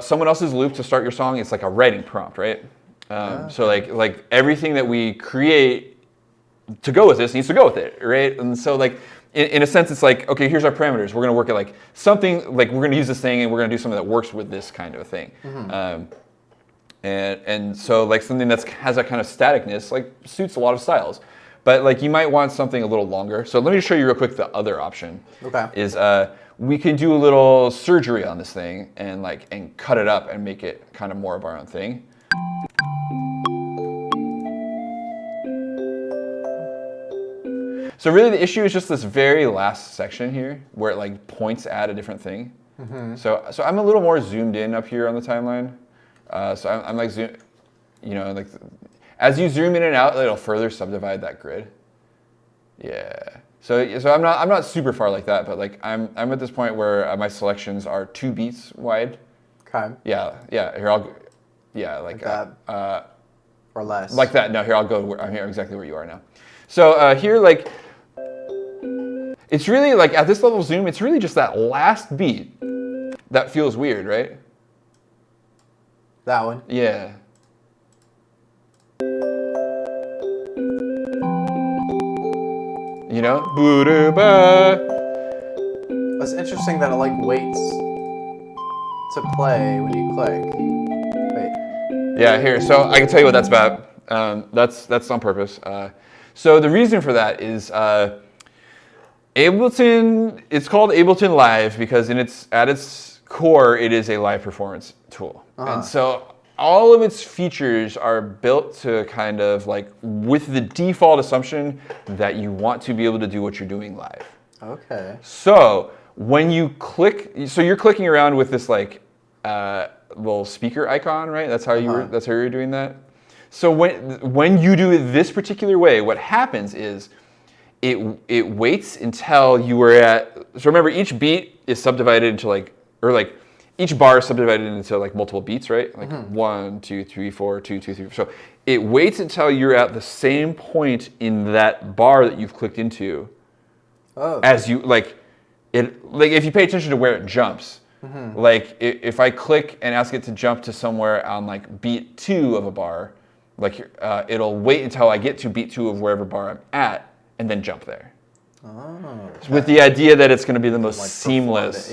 someone else's loop to start your song, it's like a writing prompt, right? So everything that we create to go with this needs to go with it, right? And so in a sense, it's okay, here's our parameters. We're gonna work at something, we're gonna use this thing and we're gonna do something that works with this kind of a thing. And so like something that has that kind of staticness like suits a lot of styles. But like you might want something a little longer. So let me show you real quick the other option. Okay. Is we can do a little surgery on this thing and cut it up and make it kind of more of our own thing. So really the issue is just this very last section here where it like points at a different thing. Mm-hmm. So I'm a little more zoomed in up here on the timeline. So I'm like zoom, you know, like as you zoom in and out, it'll further subdivide that grid. Yeah. So I'm not super far like that, but like I'm at this point where my selections are 2 beats wide. Okay. Yeah. Here like that. Or less. Like that. No, here I'll go. I'm here exactly where you are now. So here, like, it's really like at this level zoom, it's really just that last beat that feels weird, right? That one. Yeah. You know? It's interesting that it like waits to play when you click. Wait. Yeah, here. So I can tell you what that's about. That's on purpose. So the reason for that is Ableton. It's called Ableton Live because at its core, it is a live performance tool, and so all of its features are built to kind of like with the default assumption that you want to be able to do what you're doing live. Okay. So when you click, so you're clicking around with this like little speaker icon, right? That's how that's how you're doing that. So when you do it this particular way, what happens is it waits until you are at. So remember, each beat is subdivided into each bar is subdivided into like multiple beats, right? Like 1, 2, 3, 4, 2, 2, 3. So it waits until you're at the same point in that bar that you've clicked into. Oh. As you like it, like if you pay attention to where it jumps. Like if I click and ask it to jump to somewhere on like beat 2 of a bar. Like it'll wait until I get to beat 2 of wherever bar I'm at, and then jump there. Oh, okay. With the idea that it's going to be the most like seamless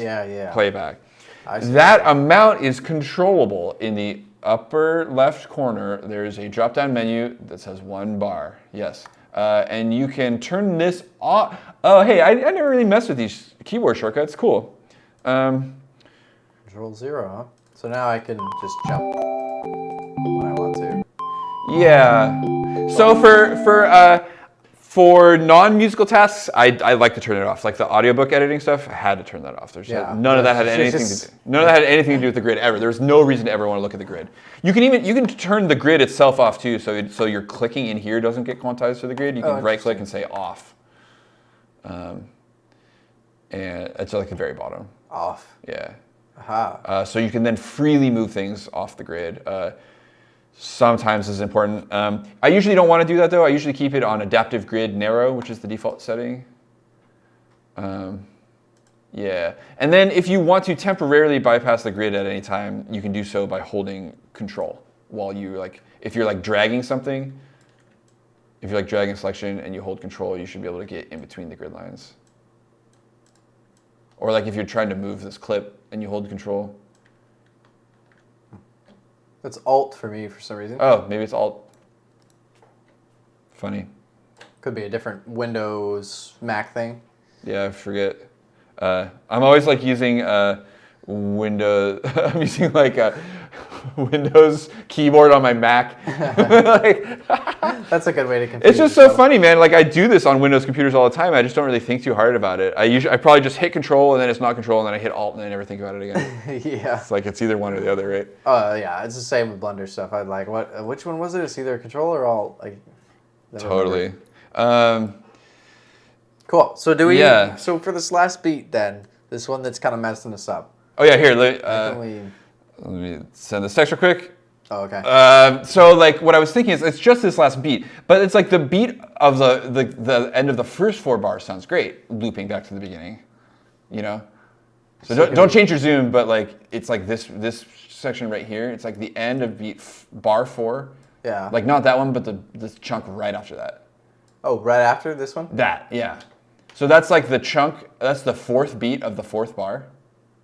playback. That amount is controllable. In the upper left corner, there's a drop-down menu that says 1 bar. Yes, and you can turn this off. Oh, hey, I never really messed with these keyboard shortcuts. Cool. Control 0, huh? So now I can just jump when I want to. Yeah. So for non-musical tasks, I like to turn it off. Like the audiobook editing stuff, I had to turn that off. There's none of that had anything to do. None of that had anything to do with the grid ever. There's no reason to ever want to look at the grid. You can turn the grid itself off too, so your clicking in here doesn't get quantized to the grid. You can right-click and say off. And it's like the very bottom. Off. Yeah. Aha. So you can then freely move things off the grid. Sometimes is important. I usually don't want to do that though. I usually keep it on adaptive grid narrow, which is the default setting. Yeah. And then if you want to temporarily bypass the grid at any time, you can do so by holding control while you if you're like dragging something, if you're like dragging a selection and you hold control, you should be able to get in between the grid lines. Or like if you're trying to move this clip and you hold control. That's Alt for me for some reason. Oh, maybe it's Alt. Funny. Could be a different Windows Mac thing. Yeah, I forget. I'm always like using Windows. I'm using like a Windows keyboard on my Mac. That's a good way to confuse It's just so funny, man. Like I do this on Windows computers all the time. I just don't really think too hard about it. I probably just hit Control and then it's not Control and then I hit Alt and I never think about it again. Yeah. It's like it's either one or the other, right? Yeah. It's the same with Blender stuff. I'd like which one was it? It's either Control or Alt. Totally. Cool. So do we? Yeah. So for this last beat, then this one that's kind of messing us up. Oh yeah, here. Let me send this text real quick. Oh, okay. So like what I was thinking is it's just this last beat, but it's like the beat of the end of the first 4 bars sounds great, looping back to the beginning, you know. So don't change your zoom, but like it's like this section right here. It's like the end of beat bar 4. Yeah. Like not that one, but this chunk right after that. Oh, right after this one? That, yeah. So that's like the chunk. That's the 4th beat of the 4th bar.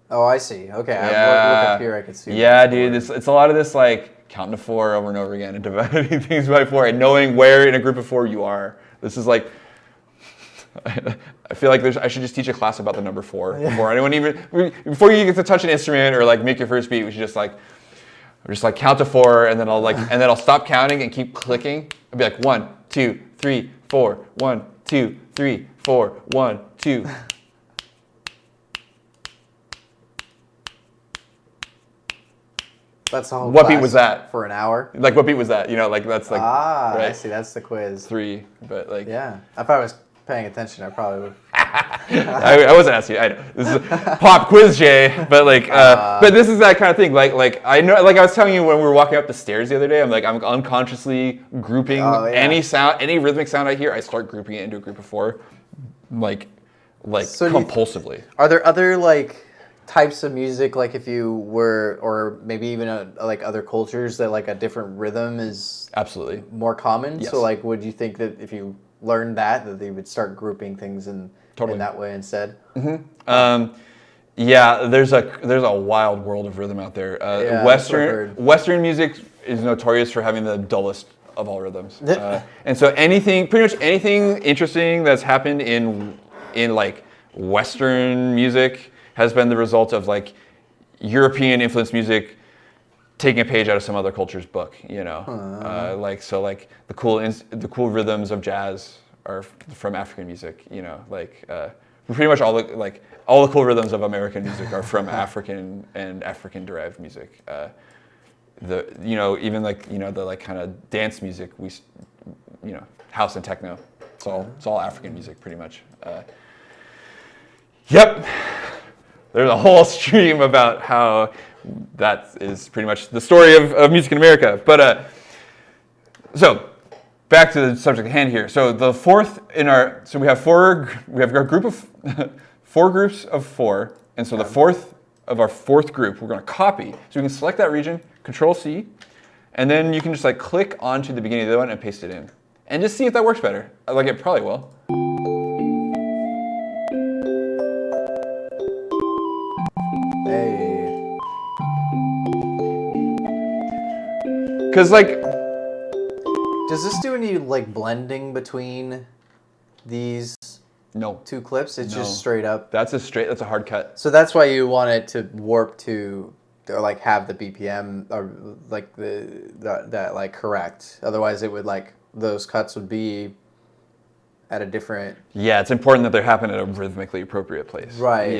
Oh, I see. Okay. Yeah. I look up here. I can see. Yeah, dude. It's a lot of this like counting to 4 over and over again and dividing things by 4 and knowing where in a group of 4 you are. This is like, I feel like I should just teach a class about the number 4 before anyone before you get to touch an instrument or like make your first beat. We should just like count to 4 and then I'll stop counting and keep clicking. I'll be like 1, 2, 3, 4, 1, 2, 3, 4, 1, 2. That's the whole What class beat was that? For an hour? Like, what beat was that? You know, like, that's like... right? I see, that's the quiz. 3, but like... Yeah. If I was paying attention, I probably would. I wasn't asking you. I know. This is pop quiz, Jay. But like, but this is that kind of thing. Like I know, like I was telling you when we were walking up the stairs the other day, I'm unconsciously grouping any sound, any rhythmic sound I hear, I start grouping it into a group of 4, like so compulsively. Are there other like types of music, like if you were, or maybe even like other cultures that like a different rhythm is absolutely more common? Yes. So like, would you think that if you learned that they would start grouping things in that way instead? Mm-hmm. Yeah, there's a wild world of rhythm out there. Western music is notorious for having the dullest of all rhythms, and so pretty much anything interesting that's happened in like Western music has been the result of like European influenced music taking a page out of some other culture's book, you know. Like the cool rhythms of jazz are from African music, you know. Like pretty much all the cool rhythms of American music are from African and African derived music. Even like the like kind of dance music, house and techno, it's all African music pretty much. Yep. There's a whole stream about how that is pretty much the story of music in America. But so back to the subject at hand here. So the fourth we have a group of 4 groups of 4, and so the fourth of our fourth group we're going to copy. So we can select that region, Control C, and then you can just like click onto the beginning of the one and paste it in, and just see if that works better. Like it probably will. Hey. Because like, does this do any like blending between these two clips? It's just straight up. That's a hard cut. So that's why you want it to warp to, or like have the BPM or like that like correct. Otherwise, it would like those cuts would be at a different. Yeah, it's important that they happen at a rhythmically appropriate place. Right.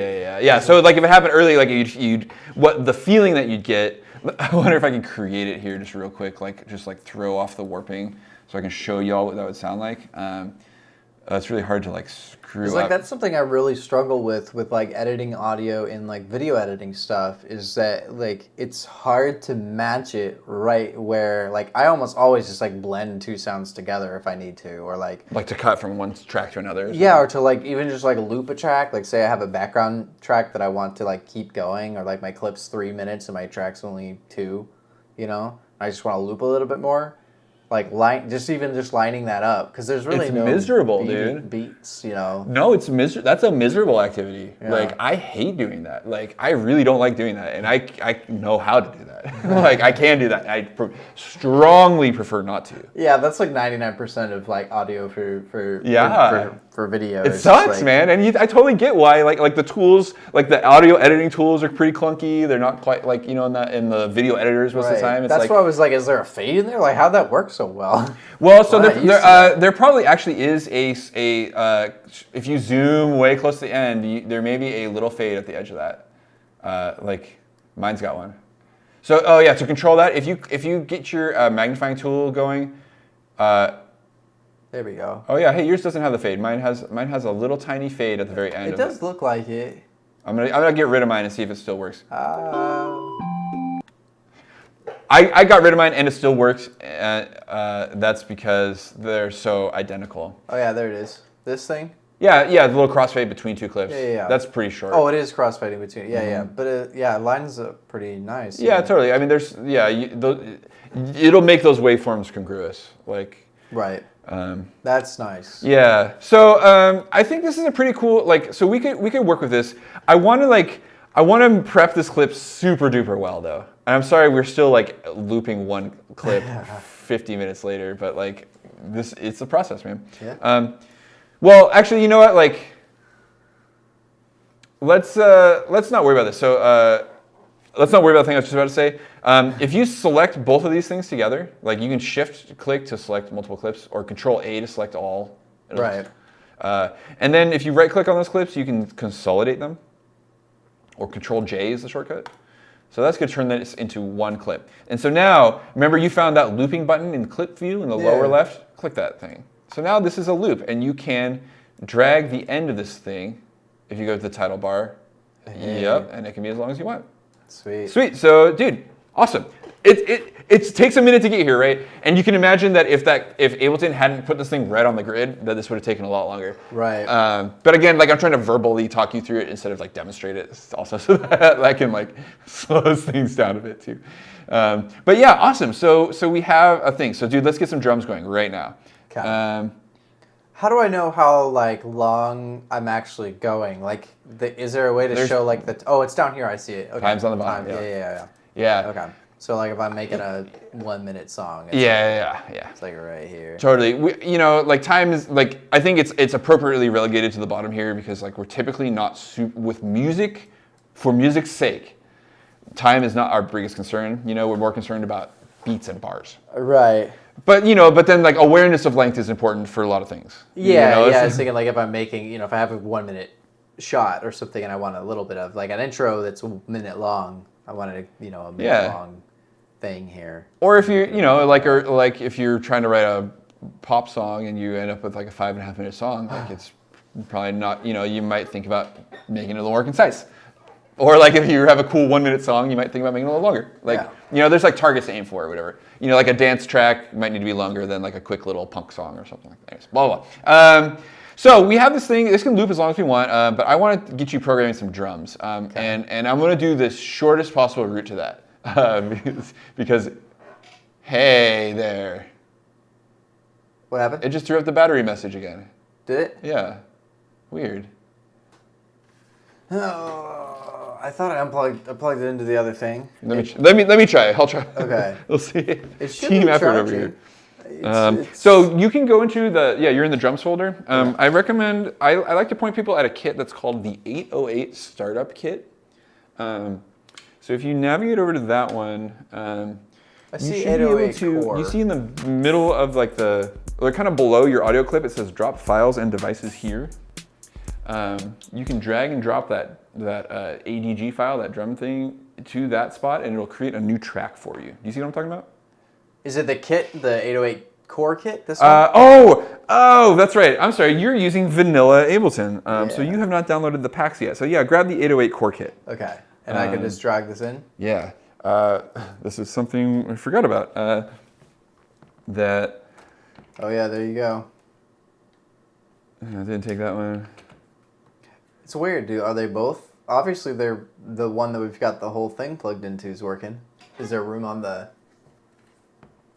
Yeah. So like if it happened early, like you'd what the feeling that you'd get. I wonder if I can create it here just real quick, like just like throw off the warping so I can show y'all what that would sound like. It's really hard to like screw up. Like that's something I really struggle with like editing audio in like video editing stuff, is that like it's hard to match it right where like I almost always just like blend 2 sounds together if I need to, or like to cut from one track to another. Yeah, or to like even just like loop a track. Like say I have a background track that I want to like keep going, or like my clip's 3 minutes and my track's only 2, you know? I just want to loop a little bit more. Like just lining that up, because there's really no miserable, dude. Beats, you know. No, it's that's a miserable activity. Yeah. Like I hate doing that. Like I really don't like doing that, and I know how to do that. Like I can do that. I strongly prefer not to. Yeah, that's like 99% of like audio for video. It sucks, man, and I totally get why. Like the tools, like the audio editing tools, are pretty clunky. They're not quite like in the video editors most of the time. It's that's why I was like, is there a fade in there? Like how'd that work so well? Well, so there probably actually is a if you zoom way close to the end, there may be a little fade at the edge of that. Like mine's got one. So to control that, if you get your magnifying tool going, there we go. Oh yeah, hey, yours doesn't have the fade. Mine has a little tiny fade at the very end. It does look like it. I'm gonna get rid of mine and see if it still works. I got rid of mine and it still works. That's because they're so identical. Oh yeah, there it is. This thing? Yeah, the little crossfade between 2 clips. Yeah. That's pretty short. Oh, it is crossfading between. Yeah. But lines are pretty nice. Yeah, totally. I mean, it'll make those waveforms congruous. Like. Right. That's nice. Yeah. So I think this is a pretty cool. Like, so we could work with this. I want to I want to prep this clip super duper well though. And I'm sorry we're still like looping one clip 50 minutes later, but like it's a process, man. Yeah. Well, actually, you know what? Like, let's not worry about this. So let's not worry about the thing I was just about to say. If you select both of these things together, like you can shift click to select multiple clips, or Control A to select all. Right. And then if you right click on those clips, you can consolidate them, or Control J is the shortcut. So that's going to turn this into one clip. And so now, remember you found that looping button in clip view in the lower left? Click that thing. So now this is a loop, and you can drag the end of this thing if you go to the title bar. Yep, and it can be as long as you want. Sweet. Sweet. So, dude, awesome. It takes a minute to get here, right? And you can imagine that if Ableton hadn't put this thing right on the grid, that this would have taken a lot longer. Right. But again, like I'm trying to verbally talk you through it instead of like demonstrate it, also so that I can like slow things down a bit too. But yeah, awesome. So we have a thing. So dude, let's get some drums going right now. Okay. How do I know how like long I'm actually going? Like, is there a way to show like the? Oh, it's down here. I see it. Okay. Time's on the bottom. Yeah. Okay. So like if I'm making a 1 minute song. Yeah. It's like right here. Totally. Like time is like, I think it's appropriately relegated to the bottom here because like we're typically not with music, for music's sake, time is not our biggest concern. We're more concerned about beats and bars. Right. But then like awareness of length is important for a lot of things. Yeah. I was thinking like if I'm making, if I have a 1 minute shot or something and I want a little bit of like an intro that's a minute long, I wanted a minute long thing here. Or if you like if you're trying to write a pop song and you end up with like a 5.5 minute song, like it's probably not, you might think about making it a little more concise. Or like if you have a cool 1 minute song, you might think about making it a little longer. Like, there's like targets to aim for or whatever. Like a dance track might need to be longer than like a quick little punk song or something like that. Anyways, blah, blah. So we have this thing, this can loop as long as we want, but I want to get you programming some drums. And I'm going to do the shortest possible route to that. Because, hey there. What happened? It just threw up the battery message again. Did it? Yeah. Weird. Oh, I thought I plugged it into the other thing. Let me try. I'll try. Okay. We'll see. It should Team be effort over charging. here. So you can go into you're in the drums folder. I recommend, I like to point people at a kit that's called the 808 Startup Kit. So if you navigate over to that one, I see 808 core. You see in the middle of like or kind of below your audio clip, it says drop files and devices here. You can drag and drop that ADG file, that drum thing, to that spot, and it'll create a new track for you. Do you see what I'm talking about? Is it the kit, the 808 core kit? This one? Oh, that's right. I'm sorry. You're using vanilla Ableton, so you have not downloaded the packs yet. So yeah, grab the 808 core kit. Okay, and I can just drag this in. Yeah, this is something I forgot about. That. Oh yeah, there you go. I didn't take that one. It's weird, dude. Are they both? Obviously, they're the one that we've got the whole thing plugged into is working. Is there room on the?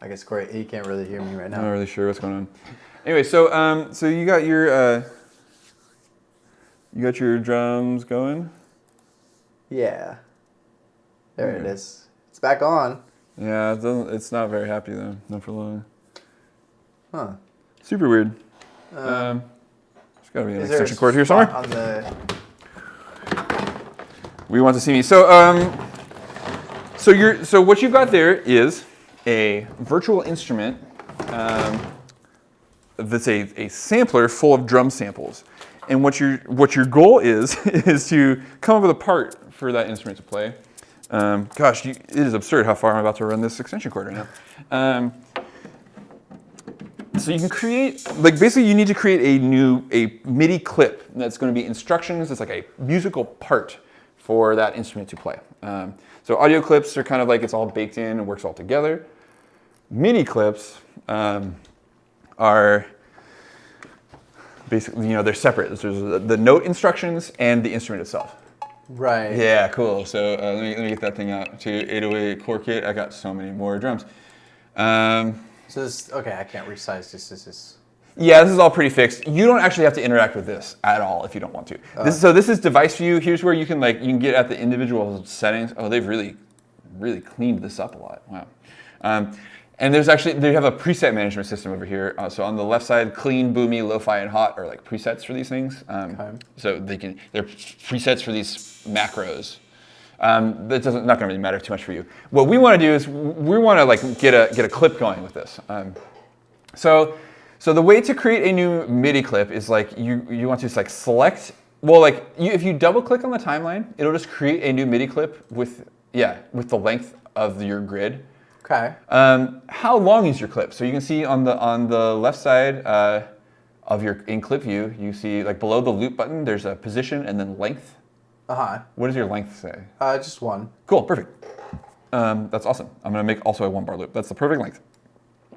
I guess Corey, he can't really hear me right now. I'm not really sure what's going on. Anyway, so you got your drums going. Yeah. There it is. It's back on. Yeah, it's not very happy though. Not for long. Huh. Super weird. There's got to be an Is there extension cord here somewhere. On the... We want to see me. So what you've got there is a virtual instrument that's a sampler full of drum samples. And what your goal is to come up with a part for that instrument to play. It is absurd how far I'm about to run this extension cord right now. So you can create, basically you need to create a MIDI clip that's going to be instructions. It's like a musical part for that instrument to play. So audio clips are kind of like it's all baked in and works all together. MIDI clips are basically, they're separate. There's the note instructions and the instrument itself. Right. Yeah, cool. So let me get that thing out to 808 core kit. I got so many more drums. So this, okay, I can't resize this. This is. Yeah, this is all pretty fixed. You don't actually have to interact with this at all if you don't want to. This is device view. Here's where you can get at the individual settings. Oh, they've really cleaned this up a lot. Wow. And they have a preset management system over here. So on the left side, clean, boomy, lo-fi, and hot are like presets for these things. So they're presets for these macros. That not going to really matter too much for you. What we want to do is we want to like get a clip going with this. So the way to create a new MIDI clip is like you want to just like select. Well, if you double click on the timeline, it'll just create a new MIDI clip with the length of your grid. Okay. How long is your clip? So you can see on the left side of your in clip view, you see like below the loop button, there's a position and then length. What does your length say? Just 1. Cool, perfect. That's awesome. I'm gonna make also a 1 bar loop. That's the perfect length.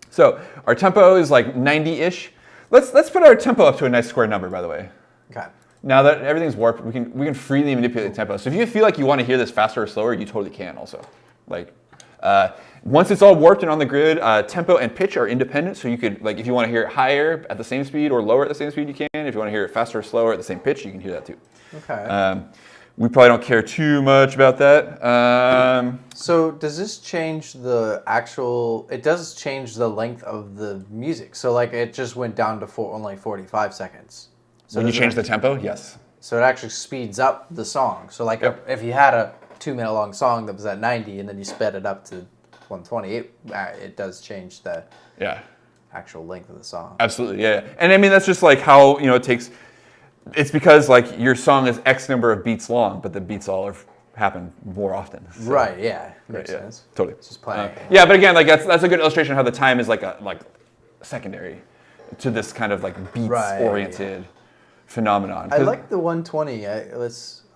So our tempo is like 90-ish. Let's put our tempo up to a nice square number, by the way. Okay. Now that everything's warped, we can freely manipulate the tempo. So if you feel like you want to hear this faster or slower, you totally can also. Once it's all warped and on the grid, tempo and pitch are independent. So you could, if you want to hear it higher at the same speed or lower at the same speed, you can. If you want to hear it faster or slower at the same pitch, you can hear that too. Okay. We probably don't care too much about that. So does this change the actual? It does change the length of the music. So it just went down to only 45 seconds. So when you change the tempo, yes. So it actually speeds up the song. So if you had a 2-minute long song that was at 90 and then you sped it up to 120, it does change the actual length of the song. Absolutely, yeah. And I mean that's just like how it takes. It's because your song is X number of beats long, but the beats all happen more often. So. Right. Yeah. Makes sense. Totally. It's just playing. Yeah, but again, that's a good illustration of how the time is like secondary to this kind of beats oriented phenomenon. I like the 120. I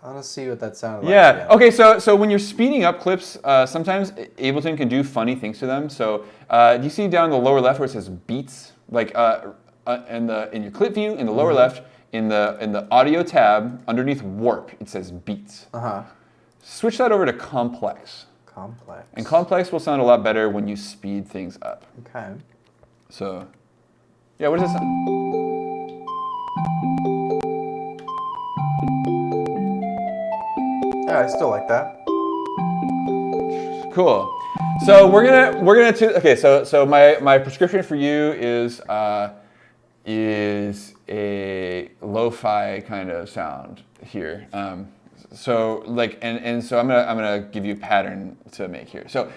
want to see what that sounded like. Yeah. Okay. So when you're speeding up clips, sometimes Ableton can do funny things to them. So do you see down in the lower left where it says beats, in your clip view in the lower left? In the audio tab, underneath warp, it says beats. Switch that over to complex. Complex. And complex will sound a lot better when you speed things up. Okay. So, yeah, what does it sound? Yeah, I still like that. Cool. So we're gonna okay. So my prescription for you is a lo-fi kind of sound here. So I'm gonna give you a pattern to make here. So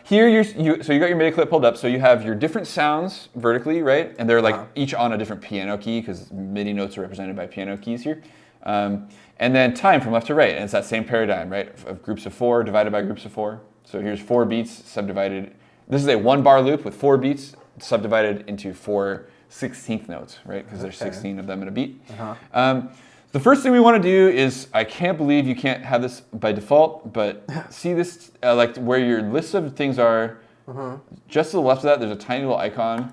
here you got your MIDI clip pulled up. So you have your different sounds vertically, right? And they're each on a different piano key because MIDI notes are represented by piano keys here. And then time from left to right, and it's that same paradigm, right? Of groups of 4 divided by groups of 4. So here's 4 beats subdivided. This is a 1 bar loop with 4 beats subdivided into 4 16th notes, right? Because there's 16 of them in a beat. The first thing we want to do is, I can't believe you can't have this by default, but see this, where your list of things are, just to the left of that, there's a tiny little icon,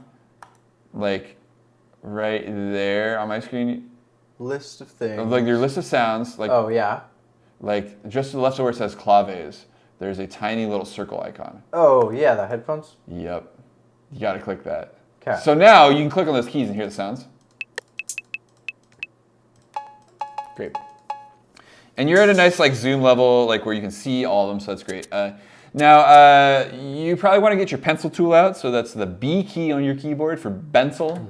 right there on my screen. List of things. Your list of sounds. Oh, yeah. Just to the left of where it says claves, there's a tiny little circle icon. Oh, yeah, the headphones? Yep. You got to click that. Okay. So now you can click on those keys and hear the sounds. Great. And you're at a nice zoom level, where you can see all of them, so that's great. Now you probably want to get your pencil tool out, so that's the B key on your keyboard for Bencil.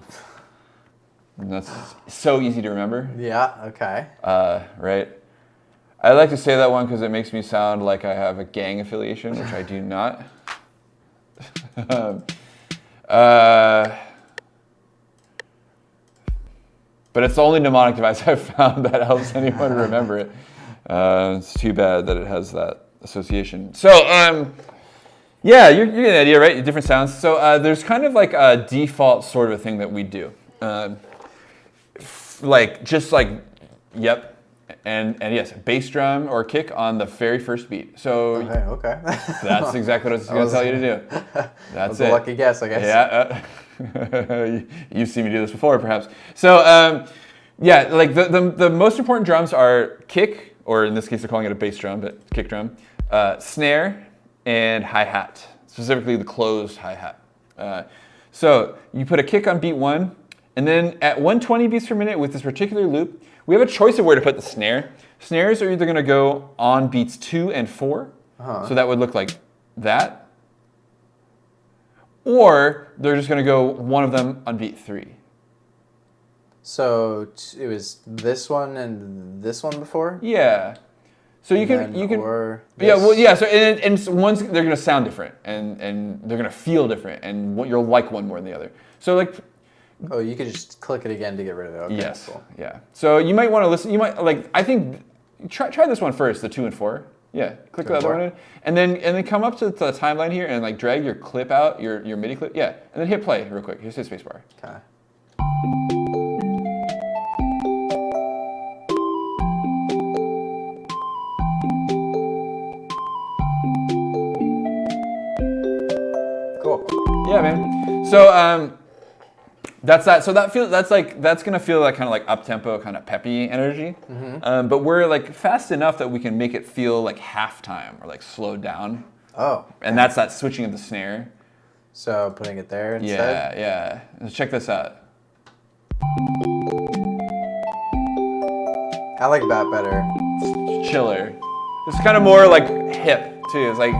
And that's so easy to remember. Yeah. Okay. Right. I like to say that one because it makes me sound like I have a gang affiliation, which I do not. But it's the only mnemonic device I've found that helps anyone remember it. It's too bad that it has that association. So, yeah, you're getting the idea, right? Different sounds. So there's kind of a default sort of a thing that we do. Yep. And yes, bass drum or kick on the very first beat. So okay. That's exactly what I was going to tell you to do. That's it. A lucky guess, I guess. Yeah. You've seen me do this before, perhaps. So the most important drums are kick, or in this case they're calling it a bass drum, but kick drum, snare, and hi-hat, specifically the closed hi-hat. So you put a kick on beat 1, And then at 120 beats per minute with this particular loop, we have a choice of where to put the snare. Snares are either going to go on beats 2 and 4. So that would look like that. Or they're just going to go one of them on beat 3. So it was this one and this one before? Yeah. So you can or yeah, well, yeah. So and one's they're gonna sound different and they're gonna feel different and you'll like one more than the other. So like, oh, you could just click it again to get rid of it. Okay, yes, cool. yeah. So you might want to listen. You might like. I think try this one first, the 2 and 4. Yeah, click the other one in, and then come up to the timeline here and like drag your clip out, your MIDI clip. Yeah, and then hit play real quick. Here's the spacebar. Okay. Cool. Yeah, man. So that's that. So that's gonna feel like kind of like up tempo, kind of peppy energy. But we're like fast enough that we can make it feel like halftime or like slowed down. Oh. And that's that switching of the snare. So putting it there instead? Yeah. Let's check this out. I like that better. It's chiller. It's kind of more like hip too. It's like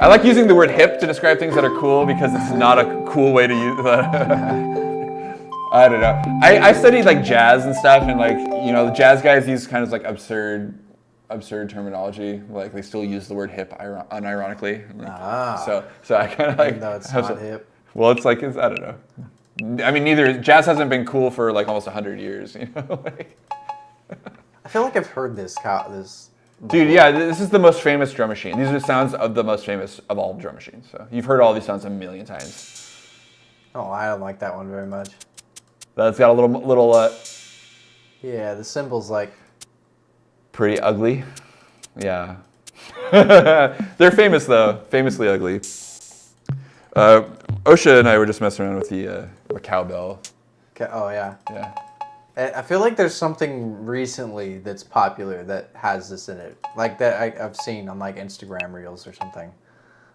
I like using the word hip to describe things that are cool because it's not a cool way to use that. I don't know. I studied like jazz and stuff, and like, you know, the jazz guys use kind of like absurd terminology. Like they still use the word hip unironically. So I kind of like. No, it's not hip. Well, it's like I don't know. I mean, jazz hasn't been cool for like almost 100 years. You know. I feel like I've heard this. Dude, yeah, this is the most famous drum machine. These are the sounds of the most famous of all drum machines. So you've heard all these sounds a million times. Oh, I don't like that one very much. That's got a little. Yeah, the cymbal's like pretty ugly. Yeah. They're famous though, famously ugly. Osha and I were just messing around with the cowbell. Oh yeah. Yeah. I feel like there's something recently that's popular that has this in it, like that I've seen on like Instagram Reels or something.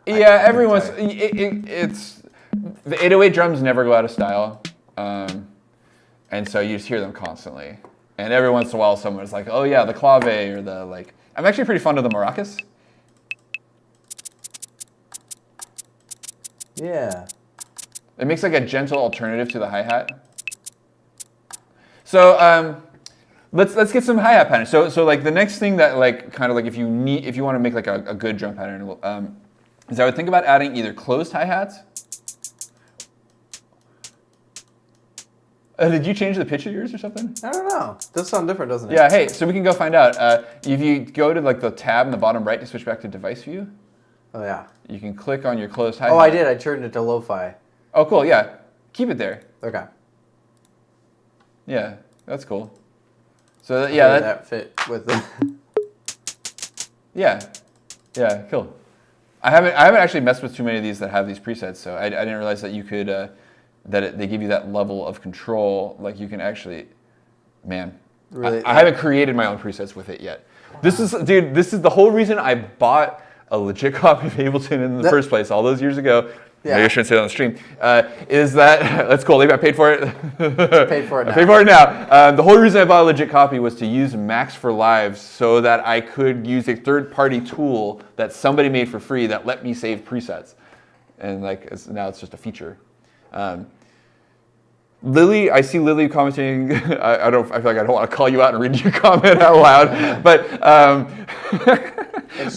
Yeah, everyone's. It's the 808 drums never go out of style, and so you just hear them constantly. And every once in a while, someone's like, "Oh yeah, the clave," or the like. I'm actually pretty fond of the maracas. Yeah. It makes like a gentle alternative to the hi-hat. So let's get some hi-hat patterns. So like the next thing that like kind of like if you want to make like a good drum pattern, is I would think about adding either closed hi-hats. Did you change the pitch of yours or something? I don't know. Does sound different, doesn't it? Yeah. Hey, so we can go find out. If you go to like the tab in the bottom right to switch back to device view. Oh yeah. You can click on your closed hi-hat. Oh, I did. I turned it to lo-fi. Oh, cool. Yeah. Keep it there. Okay. Yeah, that's cool. So yeah, that fit with the. Yeah, cool. I haven't actually messed with too many of these that have these presets, so I didn't realize that you could they give you that level of control. Like you can actually, man. Really? I haven't created my own presets with it yet. Wow. This is the whole reason I bought a legit copy of Ableton in the first place all those years ago. Yeah. Maybe I shouldn't say it on the stream. Is that that's cool? I paid for it. Paid for it now. I paid for it now. The whole reason I bought a legit copy was to use Max for Live so that I could use a third-party tool that somebody made for free that let me save presets, and like now it's just a feature. Lily, I see Lily commenting. I feel like I don't want to call you out and read your comment out loud, but.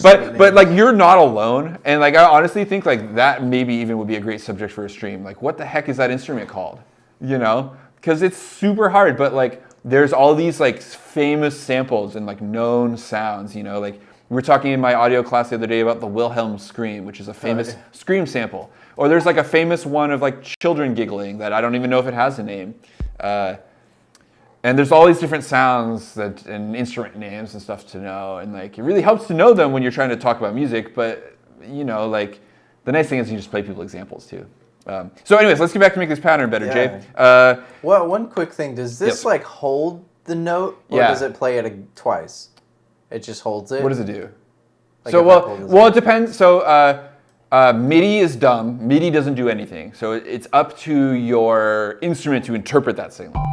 But like you're not alone, and like I honestly think like that maybe even would be a great subject for a stream. Like what the heck is that instrument called? You know, because it's super hard. But like there's all these like famous samples and like known sounds. You know, like we were talking in my audio class the other day about the Wilhelm scream, which is a famous scream sample. Or there's like a famous one of like children giggling that I don't even know if it has a name. And there's all these different sounds and instrument names and stuff to know, and like it really helps to know them when you're trying to talk about music. But you know, like the nice thing is you just play people examples too. So, anyways, let's get back to make this pattern better, Jay. Well, one quick thing: does this like hold the note, or does it play it twice? It just holds it. What does it do? Like so well, it depends. So MIDI is dumb. MIDI doesn't do anything. So it's up to your instrument to interpret that signal.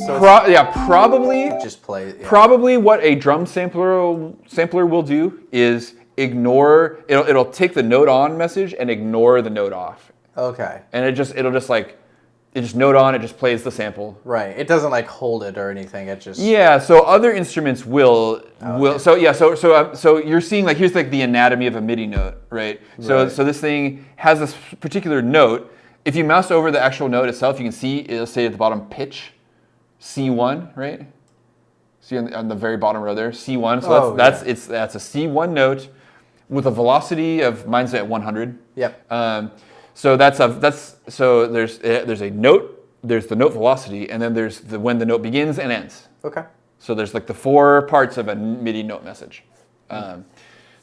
So Probably. Just play. Yeah. Probably what a drum sampler will do is ignore. It'll take the note on message and ignore the note off. Okay. And it just note on. It just plays the sample. Right. It doesn't like hold it or anything. It just. Yeah. So other instruments will. So yeah. So you're seeing like here's like the anatomy of a MIDI note, right? So this thing has this particular note. If you mouse over the actual note itself, you can see it'll say at the bottom pitch, C1, right? See on the very bottom row there, C1. So that's a C1 note with a velocity of mine's at 100. Yep. So there's a note, there's the note velocity, and then there's when the note begins and ends. Okay. So there's like the 4 parts of a MIDI note message.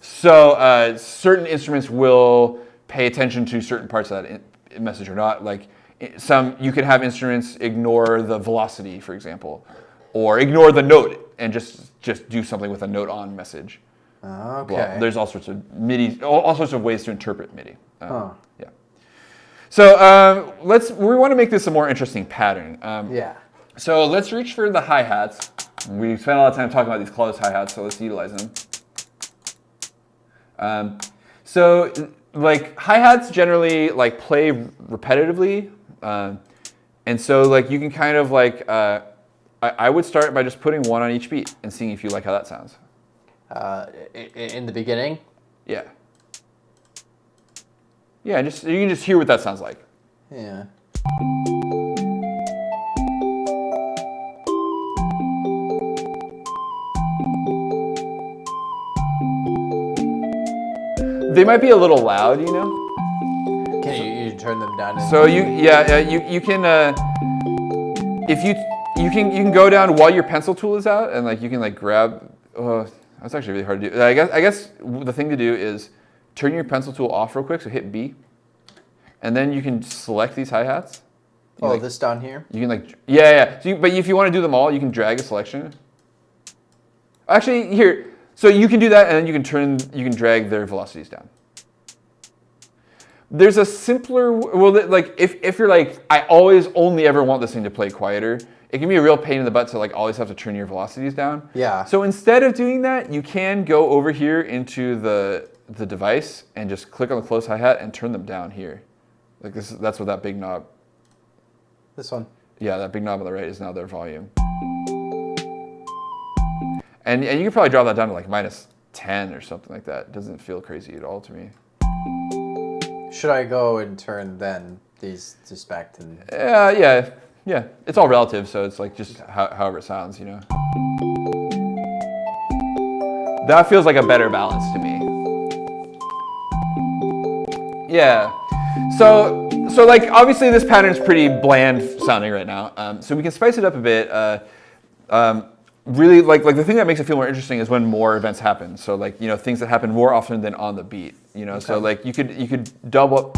Certain instruments will pay attention to certain parts of that message or not. Like you can have instruments ignore the velocity, for example, or ignore the note and just do something with a note on message. Okay. Well, there's all sorts of MIDI, all sorts of ways to interpret MIDI. Huh. Yeah. So we want to make this a more interesting pattern. Yeah. So let's reach for the hi-hats. We spent a lot of time talking about these closed hi-hats, so let's utilize them. So like hi-hats generally like play repetitively, and so like you can kind of like I would start by just putting one on each beat and seeing if you like how that sounds. In the beginning. Yeah. Yeah, you can just hear what that sounds like. Yeah. They might be a little loud, you know. Can you turn them down? So you can if you can go down while your pencil tool is out and like you can like grab. Oh, that's actually really hard to do. I guess the thing to do is turn your pencil tool off real quick. So hit B, and then you can select these hi-hats. This down here. You can like yeah. So but if you want to do them all, you can drag a selection. Actually, here. So you can do that, and then you can drag their velocities down. There's a simpler, like if you're like, I always only ever want this thing to play quieter, it can be a real pain in the butt to like always have to turn your velocities down. Yeah. So instead of doing that, you can go over here into the device and just click on the close hi-hat and turn them down here. Like that's what that big knob. This one. Yeah, that big knob on the right is now their volume. And you can probably drop that down to like -10 or something like that. It doesn't feel crazy at all to me. Should I go and turn then these just back to? Yeah. It's all relative, so it's like just however it sounds, you know. That feels like a better balance to me. Yeah. So like obviously this pattern is pretty bland sounding right now. So we can spice it up a bit. Really like the thing that makes it feel more interesting is when more events happen. So like, you know, things that happen more often than on the beat, you know. Okay. So like you could double up.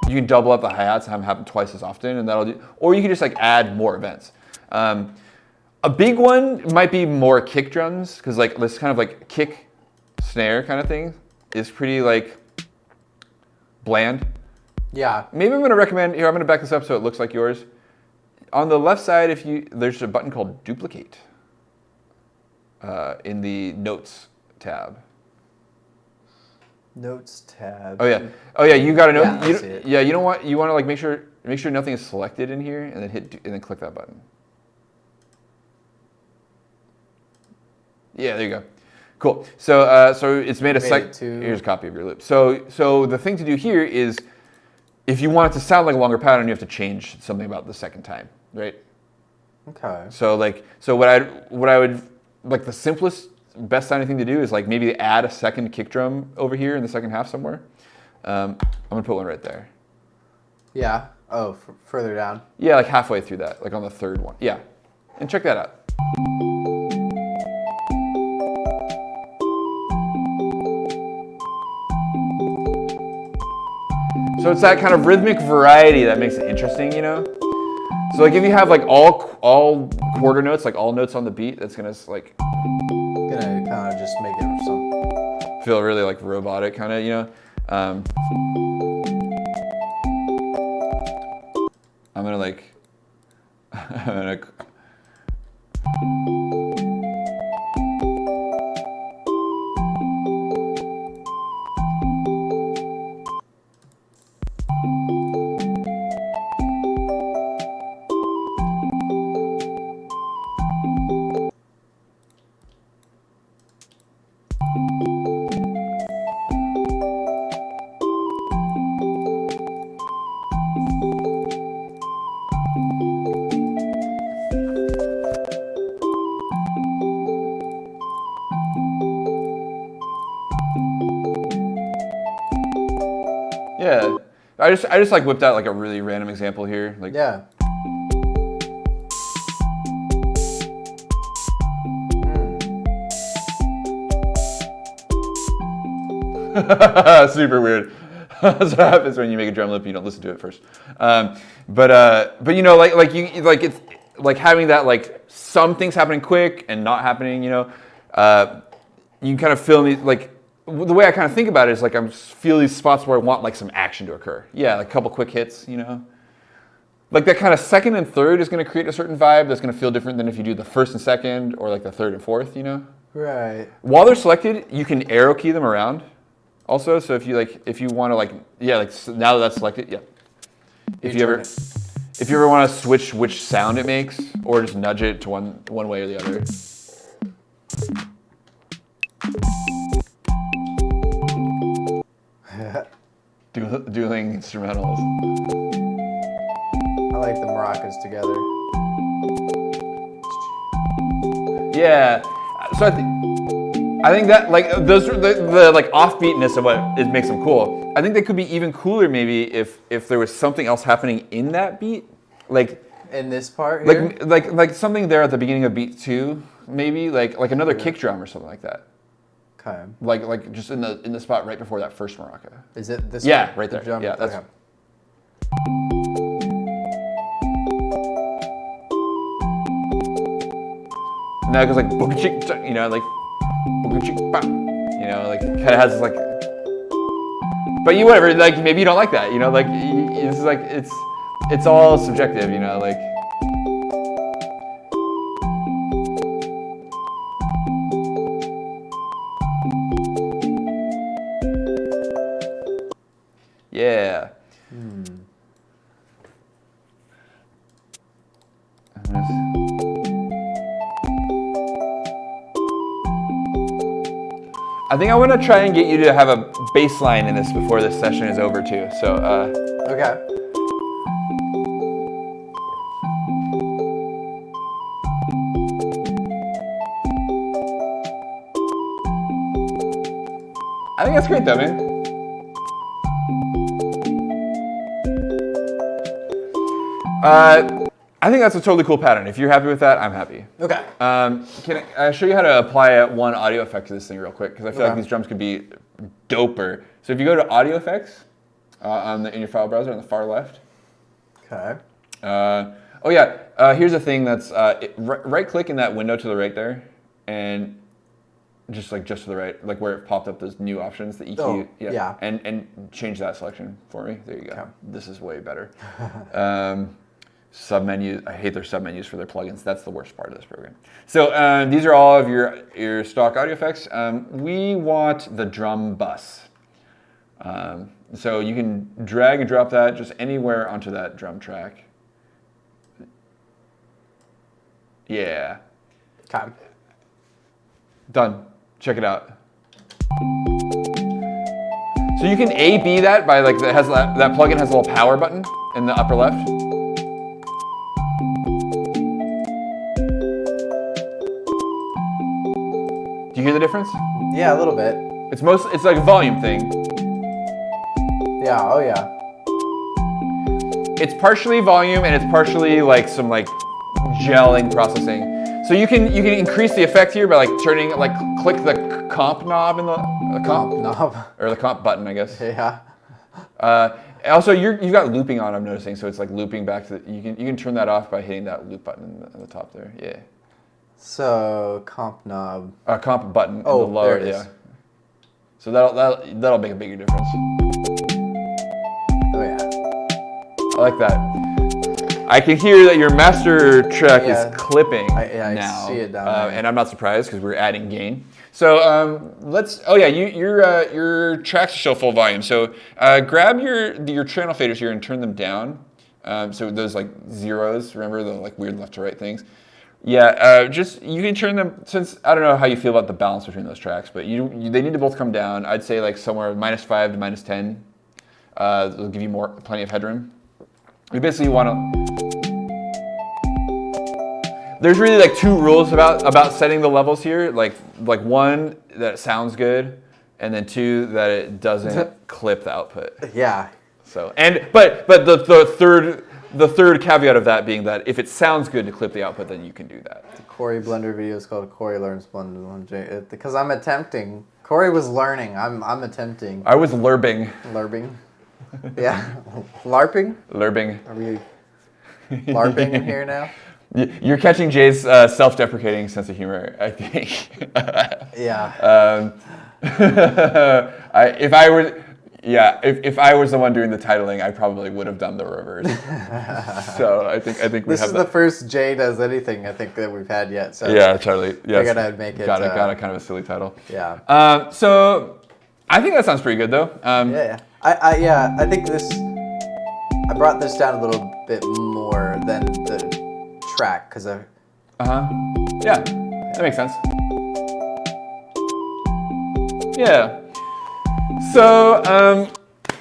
You can double up the hi-hats and have them happen twice as often, and that'll do. Or you can just like add more events. A big one might be more kick drums, because like this kind of like kick snare kind of thing is pretty like bland. Yeah. Maybe I'm gonna recommend here. I'm gonna back this up so it looks like yours. On the left side, there's a button called Duplicate in the Notes tab. Notes tab. Oh yeah. You got to know. Yeah, you want to like make sure nothing is selected in here, and then click that button. Yeah, there you go. Cool. So it's made a here's a copy of your loop. So the thing to do here is, if you want it to sound like a longer pattern, you have to change something about the second time, right? Okay. So what I would like, the simplest, best sounding thing to do is like maybe add a second kick drum over here in the second half somewhere. I'm gonna put one right there. Yeah. Oh, further down. Yeah, like halfway through that, like on the third one. Yeah, and check that out. So it's that kind of rhythmic variety that makes it interesting, you know? So like if you have like all quarter notes, like all notes on the beat, that's gonna like... Gonna kind of just make it some. Feel really like robotic kind of, you know. I'm gonna like, I'm gonna. Yeah, I just like whipped out like a really random example here. Like, Yeah. super weird. That's what happens when you make a drum loop and you don't listen to it first. But you know, like it's like having that like some things happening quick and not happening. You know, you can kind of feel me like. The way I kind of think about it is like I'm feel these spots where I want like some action to occur. Yeah, like a couple quick hits, you know. Like that kind of second and third is going to create a certain vibe that's going to feel different than if you do the first and second or like the third and fourth, you know. Right. While they're selected, you can arrow key them around. Also, so if you want to like now that that's selected, yeah. If you ever want to switch which sound it makes or just nudge it to one way or the other. Dueling instrumentals. I like the maracas together. Yeah, so I think that like those are the like offbeatness of what it makes them cool. I think they could be even cooler maybe if there was something else happening in that beat, like in this part here? like something there at the beginning of beat 2, maybe like another kick drum or something like that. Okay. Like just in the spot right before that first maraca. Is it this Yeah, one? right there. Drum? Yeah, that's. Okay. Now it goes like boom chick, you know, like boom chick, you know, like kind of has this like. But you whatever, like maybe you don't like that, you know, like it's like it's all subjective, you know, like. Yeah. I think I want to try and get you to have a bass line in this before this session is over too. So, Okay. I think that's great though, man. I think that's a totally cool pattern. If you're happy with that, I'm happy. Okay. Can I show you how to apply one audio effect to this thing real quick? Because I feel like these drums could be doper. So if you go to audio effects in your file browser on the far left. Okay. Here's a thing that's right click in that window to the right there, and just to the right, like where it popped up those new options, the EQ. Oh, yeah. And change that selection for me. There you go. Okay. This is way better. Submenus. I hate their submenus for their plugins. That's the worst part of this program. So these are all of your stock audio effects. We want the drum bus. So you can drag and drop that just anywhere onto that drum track. Yeah. Okay. Done. Check it out. So you can A/B that by like that plugin has a little power button in the upper left. Do you hear the difference? Yeah, a little bit. It's like a volume thing. Yeah, oh yeah. It's partially volume and it's partially like some like gelling processing. So you can increase the effect here by like turning click the comp knob in the comp knob or the comp button, I guess. Yeah. Also, you've got looping on. I'm noticing, so it's like looping back to you can turn that off by hitting that loop button in the top there. Yeah. So comp knob. Comp button in Oh, the lower, there it is. yeah. So that'll make a bigger difference. Oh yeah. I like that. I can hear that your master track Yeah. is clipping I now. see it down there. And I'm not surprised because we're adding gain. So oh yeah, your tracks show full volume. So grab your channel faders here and turn them down. So those like zeros, remember the like weird left to right things. Yeah, just you can turn them, since I don't know how you feel about the balance between those tracks, but they need to both come down. I'd say like somewhere -5 to -10. It'll give you plenty of headroom. You basically want to. There's really like two rules about setting the levels here. Like one, that it sounds good, and then two, that it doesn't clip the output. Yeah. So but the third caveat of that being that if it sounds good to clip the output, then you can do that. The Cory Blender video is called Cory Learns Blender. Because I'm attempting. Cory was learning. I'm attempting. I was lurbing. Lurbing. Yeah. LARPing? Lurbing. Are we LARPing in here now? You're catching Jay's self-deprecating sense of humor, I think. Yeah. If I was the one doing the titling, I probably would have done the reverse. So I think we This have is the first Jay does anything I think that we've had yet. So yeah, Charlie. Yeah, figured I'd make it. Got a kind of a silly title. Yeah. So I think that sounds pretty good though. Yeah. I think this. I brought this down a little bit more than the track because I. Yeah, that makes sense. Yeah. So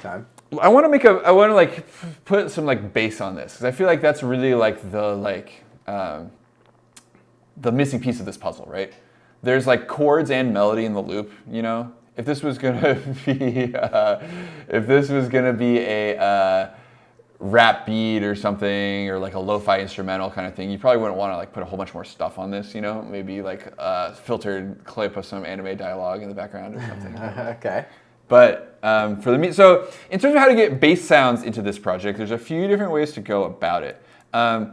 Time. I want to like put some like bass on this because I feel like that's really like the missing piece of this puzzle, right? There's like chords and melody in the loop, you know. If this was gonna be a rap beat or something, or like a lo-fi instrumental kind of thing, you probably wouldn't want to like put a whole bunch more stuff on this, you know. Maybe like a filtered clip of some anime dialogue in the background or something. Okay. But so in terms of how to get bass sounds into this project, there's a few different ways to go about it. I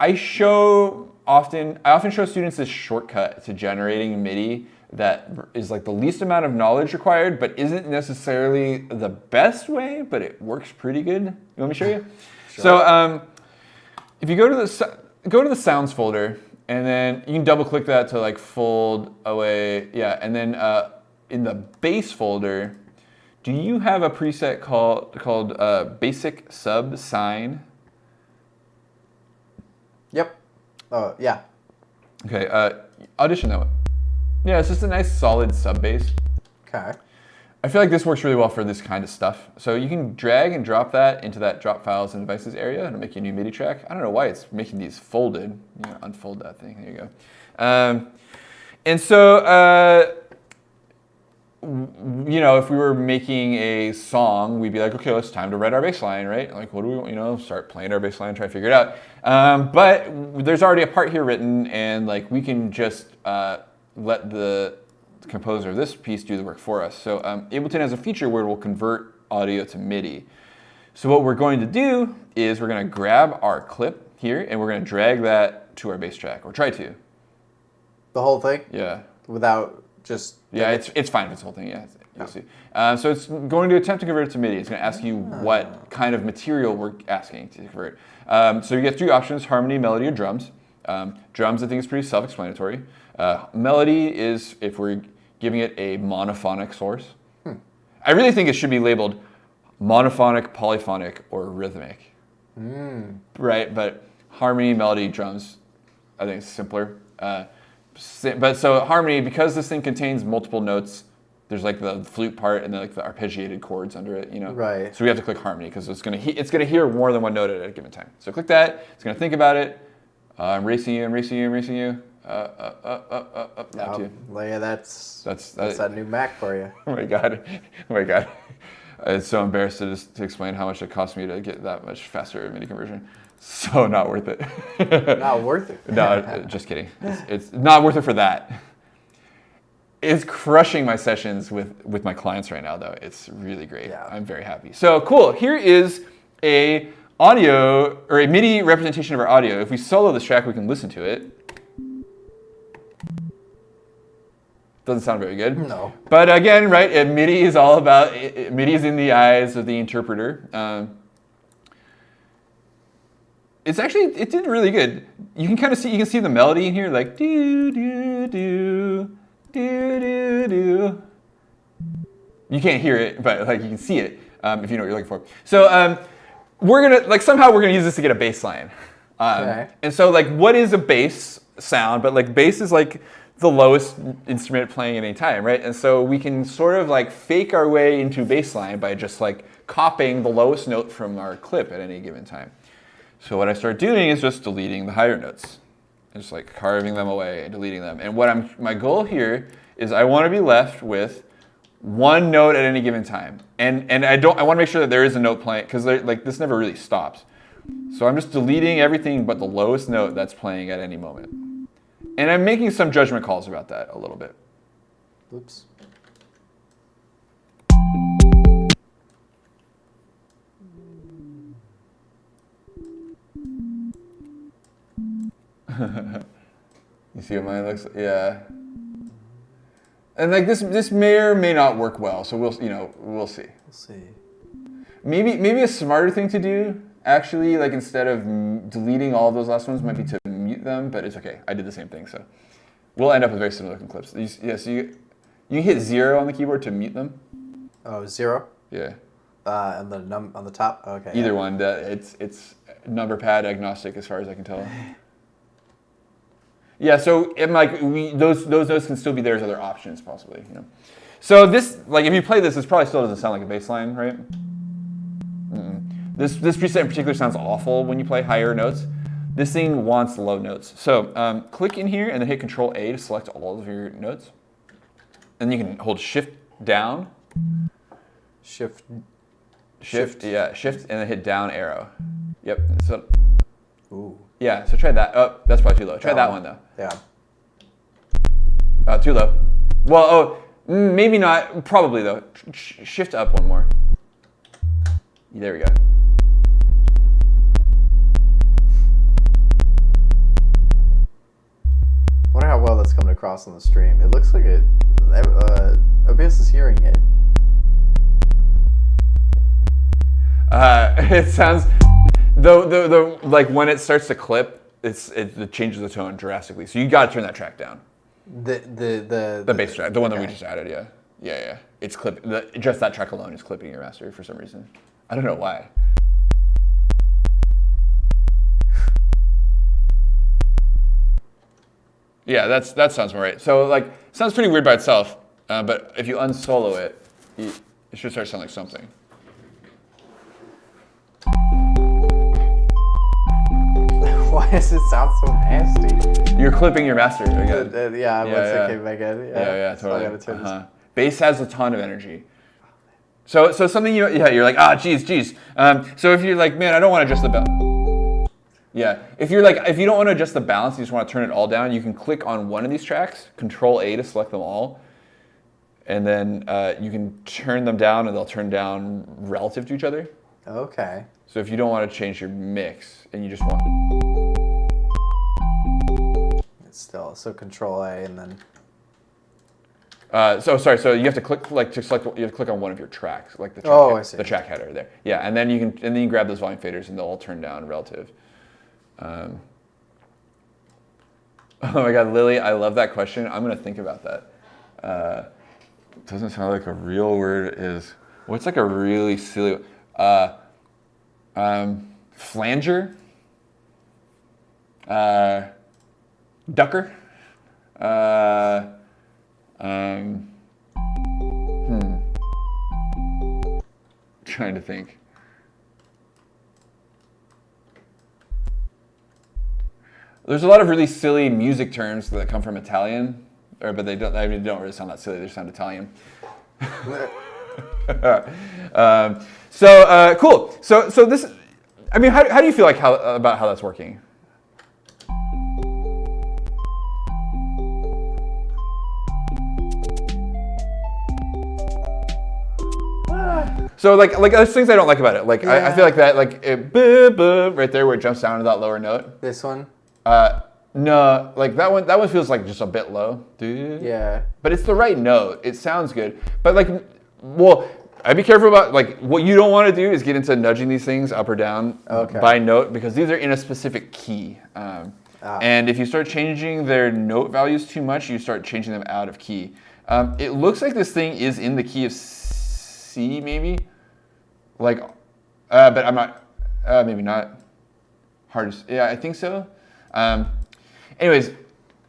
often show students this shortcut to generating MIDI that is like the least amount of knowledge required, but isn't necessarily the best way, but it works pretty good. You want me to show you? Sure. So if you go to the sounds folder, and then you can double click that to like fold away. Yeah, and then in the bass folder, do you have a preset called basic sub sine? Yep. Oh yeah. Okay. Audition that one. Yeah, it's just a nice solid sub bass. Okay. I feel like this works really well for this kind of stuff. So you can drag and drop that into that drop files and devices area, and it'll make you a new MIDI track. I don't know why it's making these folded. You know, unfold that thing. There you go. And so, you know, if we were making a song, we'd be like, okay, it's time to write our bass line, right? Like, what do we want? You know, start playing our bass line, try to figure it out. But there's already a part here written, and like we can just let the composer of this piece do the work for us. So Ableton has a feature where it will convert audio to MIDI. So what we're going to do is we're going to grab our clip here and we're going to drag that to our bass track, or try to. The whole thing? Yeah. Without just... Yeah, it's fine if it's the whole thing, yeah. You'll see. So it's going to attempt to convert it to MIDI. It's going to ask you what kind of material we're asking to convert. So you get three options: harmony, melody, or drums. Drums, I think, is pretty self-explanatory. Melody is if we're giving it a monophonic source. I really think it should be labeled monophonic, polyphonic, or rhythmic. Right, but harmony, melody, drums, I think it's simpler. But so harmony, because this thing contains multiple notes, there's like the flute part and then like the arpeggiated chords under it, you know. Right. So we have to click harmony because it's gonna hear more than one note at a given time. So click that. It's gonna think about it. I'm racing you. I'm racing you. I'm racing you. Up to you. Yeah, that's that new Mac for you. Oh my god. Oh my god. It's so embarrassed to explain how much it cost me to get that much faster MIDI conversion. So not worth it. Not worth it. No, just kidding. It's not worth it for that. It's crushing my sessions with my clients right now, though. It's really great. Yeah. I'm very happy. So cool. Here is a audio, or a MIDI representation of our audio. If we solo this track, we can listen to it. Doesn't sound very good. No. But again, right, MIDI is all about, MIDI is in the eyes of the interpreter. It's actually, it did really good. You can kind of see, you can see the melody in here, like do, do, do, do, do, do. You can't hear it, but like you can see it if you know what you're looking for. So we're gonna, like somehow we're gonna use this to get a bass line. Okay. And so like, what is a bass sound? But like bass is like the lowest instrument playing at any time, right? And so we can sort of like fake our way into bass line by just like copying the lowest note from our clip at any given time. So what I start doing is just deleting the higher notes. Just like carving them away and deleting them. And what my goal here is I want to be left with one note at any given time. And I want to make sure that there is a note playing, because like this never really stops. So I'm just deleting everything but the lowest note that's playing at any moment. And I'm making some judgment calls about that a little bit. Oops. You see what mine looks like? Yeah. And like this may or may not work well, so we'll see. We'll see. Maybe a smarter thing to do, actually, like instead of deleting all of those last ones, might be to mute them, but it's okay. I did the same thing, so we'll end up with very similar looking clips. So you hit 0 on the keyboard to mute them. Oh, 0? Yeah. And on the top? Okay. Either one. It's number pad agnostic as far as I can tell. Yeah, so like those notes can still be there as other options possibly, you know. So this, like if you play this probably still doesn't sound like a bass line, right? This preset in particular sounds awful when you play higher notes. This thing wants low notes. So click in here and then hit Control A to select all of your notes. And you can hold Shift down. Shift, yeah, Shift and then hit down arrow. Yep. So. Ooh. Yeah, so try that. Oh, that's probably too low. Try that one though. Yeah. Too low. Well, maybe not. Probably though. Shift up one more. There we go. Wonder how well that's coming across on the stream. It looks like Abyss is hearing it. It sounds. The like when it starts to clip, it changes the tone drastically. So you got to turn that track down. The bass track, the one that we just added, yeah. It's just that track alone is clipping your master for some reason. I don't know why. Yeah, that sounds more right. So like, sounds pretty weird by itself, but if you unsolo it, it should start sounding like something. Why does it sound so nasty? You're clipping your master again. Yeah, once it came back in. Yeah, so I totally. gotta turn this. Bass has a ton of energy. So something you're like, geez. So if you're like, man, I don't want to adjust the balance. Yeah, if you don't want to adjust the balance, you just want to turn it all down, you can click on one of these tracks, Control A to select them all, and then you can turn them down and they'll turn down relative to each other. Okay. So if you don't want to change your mix and you just want... It's still, so Control A and then... So you have to click you have to click on one of your tracks, like the track I see. The track header there. Yeah, and then you can grab those volume faders and they'll all turn down relative. Oh my God, Lily, I love that question. I'm gonna think about that. Doesn't sound like a real word is. What's like a really silly? Flanger. Ducker. Trying to think. There's a lot of really silly music terms that come from Italian, but they don't really sound that silly. They sound Italian. Cool. So this, I mean, how do you feel like about how that's working? So like there's things I don't like about it. Like I Yeah. feel like that right there where it jumps down to that lower note. This one? No, like that one feels like just a bit low, dude. Yeah. But it's the right note. It sounds good. But like, well, I'd be careful about like what you don't want to do is get into nudging these things up or down by note because these are in a specific key. And if you start changing their note values too much, you start changing them out of key. It looks like this thing is in the key of C, maybe. Like, but I'm not. Maybe not. Hardest. Yeah, I think so. Anyways,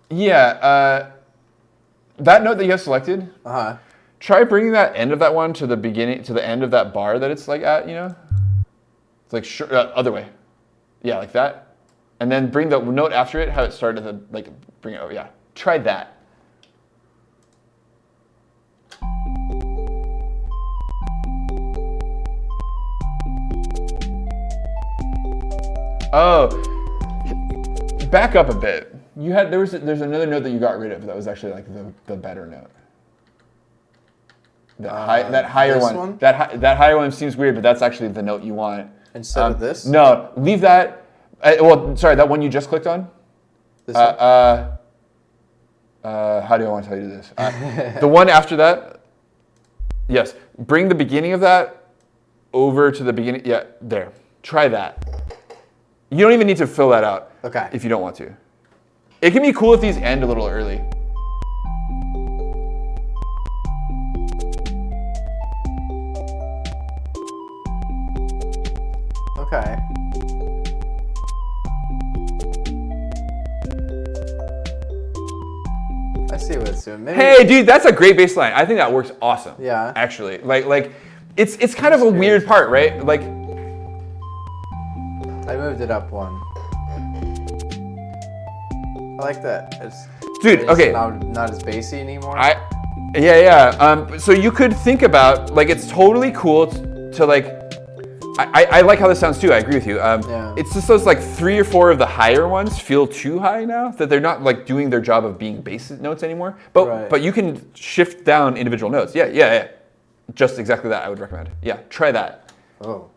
yeah. That note that you have selected. Try bringing that end of that one to the beginning, to the end of that bar that it's like at. You know. It's like other way. Yeah, like that. And then bring the note after it, how it started to like bring it over. Yeah. Try that. Oh, back up a bit. There's another note that you got rid of that was actually like the better note. That higher one. That higher one seems weird, but that's actually the note you want. Instead of this? No, leave that. Well, sorry, that one you just clicked on. This one? How do I want to tell you this? The one after that. Yes, bring the beginning of that over to the beginning. Yeah, there. Try that. You don't even need to fill that out if you don't want to. It can be cool if these end a little early. Okay. I see what it's doing. Maybe Hey, dude, that's a great bass line. I think that works awesome. Yeah. Actually, like it's kind of a weird part, right? Like. I moved it up one. I like that. Dude, okay. Not as bassy anymore. Yeah. So you could think about like it's totally cool to like. I like how this sounds too. I agree with you. Yeah. It's just those like 3 or 4 of the higher ones feel too high now that they're not like doing their job of being bass notes anymore. But you can shift down individual notes. Yeah. Just exactly that. I would recommend. Yeah, try that. Oh.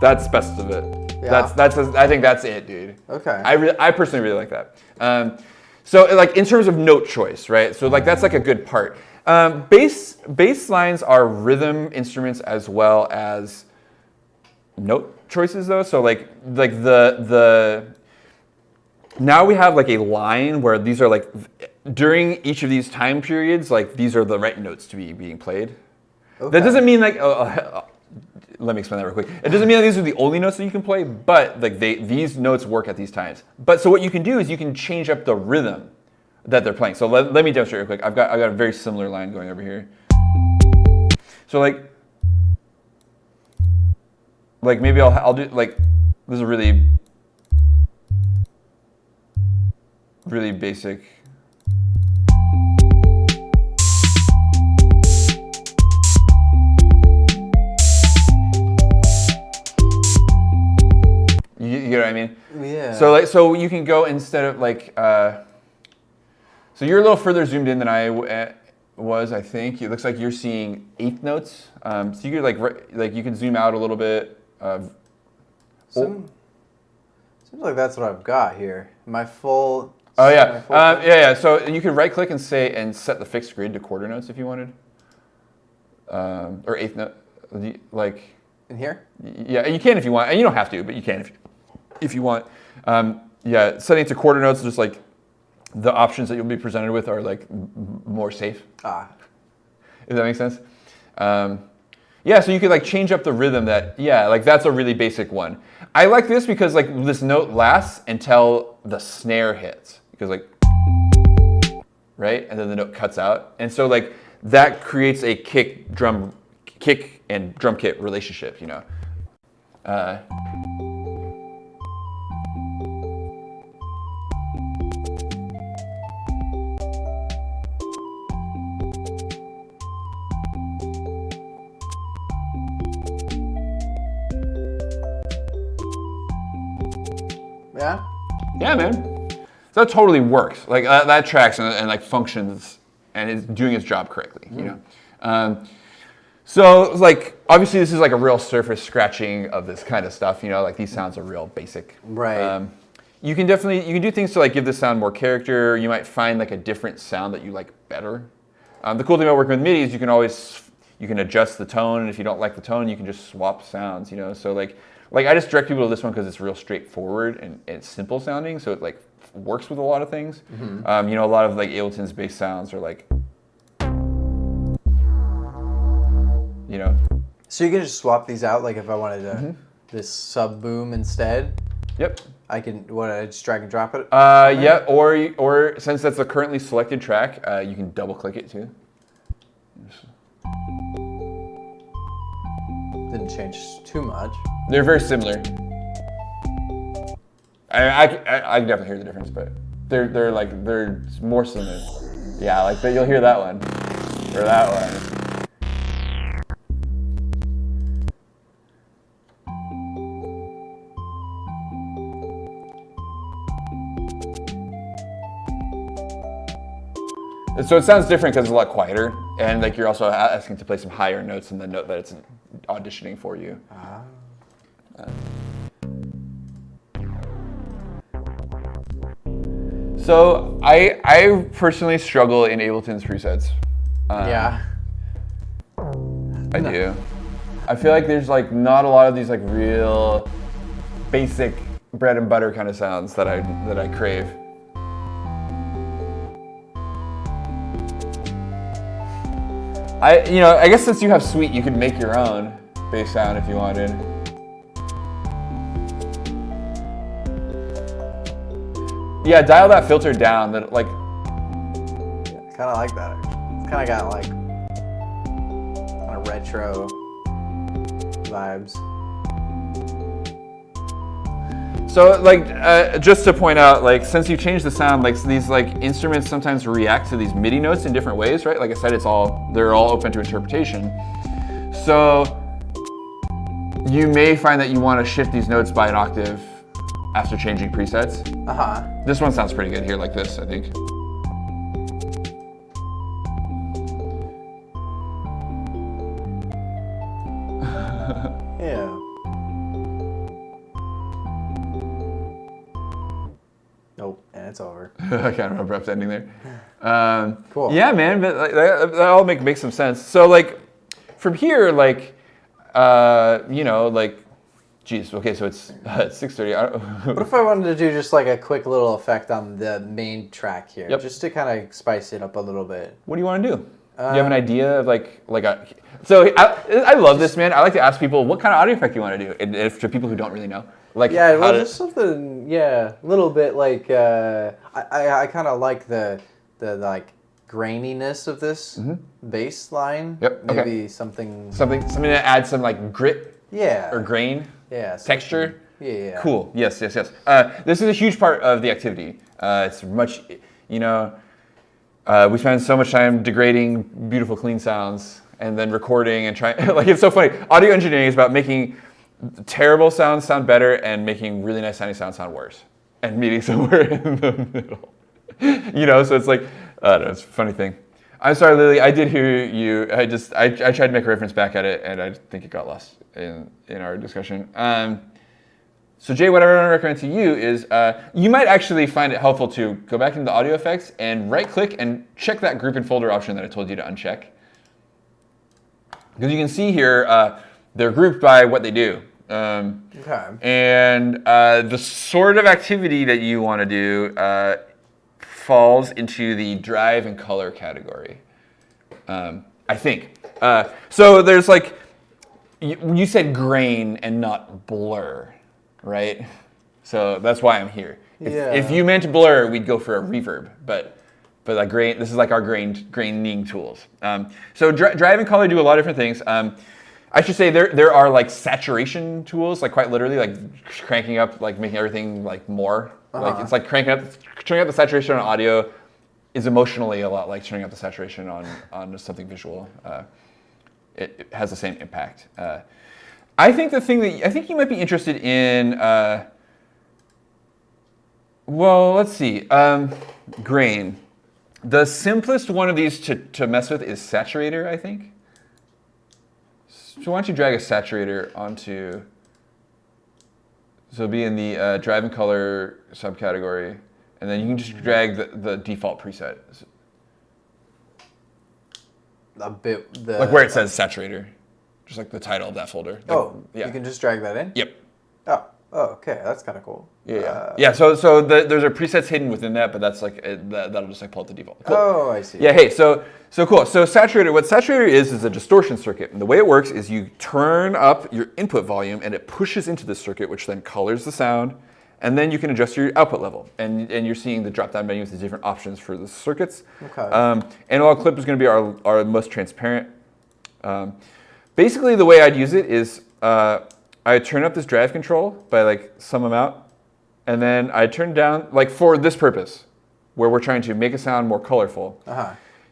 That's best of it. Yeah. I think that's it, dude. Okay. I personally really like that. So like in terms of note choice, right? So like that's like a good part. Bass lines are rhythm instruments as well as note choices though. So like the now we have like a line where these are like during each of these time periods, like these are the right notes to be being played. That doesn't mean like let me explain that real quick. It doesn't mean that these are the only notes that you can play, but like these notes work at these times. But so what you can do is you can change up the rhythm that they're playing. So let me demonstrate real quick. I've got a very similar line going over here. So like maybe I'll do like this is a really basic. You get what I mean? Yeah. So you can go instead of like, so you're a little further zoomed in than I was, I think. It looks like you're seeing 8th notes. So you could you can zoom out a little bit. Seems like that's what I've got here. My full. Oh yeah, yeah. So you could right click and set the fixed grid to quarter notes if you wanted, or 8th note, like. In here? Yeah, you can if you want, and you don't have to, but you can if you want. Yeah, setting it to quarter notes, just like the options that you'll be presented with are like more safe. If that makes sense. Yeah, so you could like change up the rhythm like that's a really basic one. I like this because like this note lasts until the snare hits. Because like, right? And then the note cuts out. And so like that creates a kick and drum kit relationship, you know. Yeah. Yeah, man. So that totally works. Like that tracks and like functions and is doing its job correctly. You know. So like obviously this is like a real surface scratching of this kind of stuff. You know, like these sounds are real basic. Right. You can do things to like give the sound more character. You might find like a different sound that you like better. The cool thing about working with MIDI is you can adjust the tone, and if you don't like the tone, you can just swap sounds. You know, so like I just direct people to this one because it's real straightforward and it's simple sounding, so it like works with a lot of things. You know, a lot of like Ableton's bass sounds are like, you know. So you can just swap these out, like if I wanted to this sub boom instead. Yep. I can just drag and drop it. Yeah, or since that's a currently selected track, you can double click it too. Didn't change too much. They're very similar. I can definitely hear the difference, but they're more similar. Yeah, like you'll hear that one or that one. So it sounds different because it's a lot quieter, and like you're also asking to play some higher notes than the note that it's auditioning for you. So I personally struggle in Ableton's presets. Yeah. I do. I feel like there's like not a lot of these like real basic bread and butter kind of sounds that I crave. I guess since you have Sweet, you could make your own bass sound if you wanted. Yeah, dial that filter down. That like. I kind of like that. It's kind of got like kind of retro vibes. So like, just to point out, like since you changed the sound, like these like instruments sometimes react to these MIDI notes in different ways, right? Like I said, they're all open to interpretation. So you may find that you want to shift these notes by an octave after changing presets. This one sounds pretty good here, like this, I think. Yeah. Nope, and it's over. I kind of remember ending there. Cool. Yeah, man, but like, that all makes some sense. So like, from here, like, you know, like, geez, okay, so it's 6:30. What if I wanted to do just like a quick little effect on the main track here, just to kind of spice it up a little bit? What do you want to do? Do you have an idea of So I love this, man. I like to ask people what kind of audio effect you want to do, and if to people who don't really know. Like, yeah, well, just something, a little bit like, I kind of like the like graininess of this bass line. Yep. Maybe something to add some like grit. Yeah. Or grain. Yeah. Texture. Yeah. Cool. Yes. This is a huge part of the activity. It's much, you know, we spend so much time degrading beautiful, clean sounds and then recording and trying. Like, it's so funny. Audio engineering is about making terrible sounds sound better and making really nice sounding sounds sound worse, and meeting somewhere in the middle. You know, so it's like, I don't know, it's a funny thing. I'm sorry, Lily, I did hear you. I tried to make a reference back at it, and I think it got lost in our discussion. So Jay, what I want to recommend to you is you might actually find it helpful to go back into the audio effects and right-click and check that group and folder option that I told you to uncheck. Because you can see here, they're grouped by what they do. Okay. And the sort of activity that you want to do falls into the drive and color category, I think. So there's like, you said grain and not blur, right? So that's why I'm here. If you meant blur, we'd go for a reverb, but like grain, this is like our graining tools. So drive and color do a lot of different things. I should say there are like saturation tools, like quite literally, like cranking up, like making everything like more. Like it's like turning up the saturation on audio is emotionally a lot like turning up the saturation on something visual. It has the same impact. I think the thing that I think you might be interested in Well, let's see. Grain. The simplest one of these to mess with is saturator, I think. So why don't you drag a saturator onto... So it'll be in the drive and color subcategory, and then you can just drag the default preset. Like where it says saturator, just like the title of that folder. Like, yeah. You can just drag that in? Yep. Oh, okay, that's kind of cool. Yeah. So there's a presets hidden within that, but that's like that'll just like pull up the default. Cool. Oh, I see. Yeah. Hey. So cool. So saturator. What saturator is a distortion circuit, and the way it works is you turn up your input volume, and it pushes into the circuit, which then colors the sound, and then you can adjust your output level, and you're seeing the drop down menu with the different options for the circuits. Okay. Analog clip is going to be our most transparent. Basically, the way I'd use it is. I turn up this drive control by like some amount, and then I turn down, like for this purpose, where we're trying to make a sound more colorful.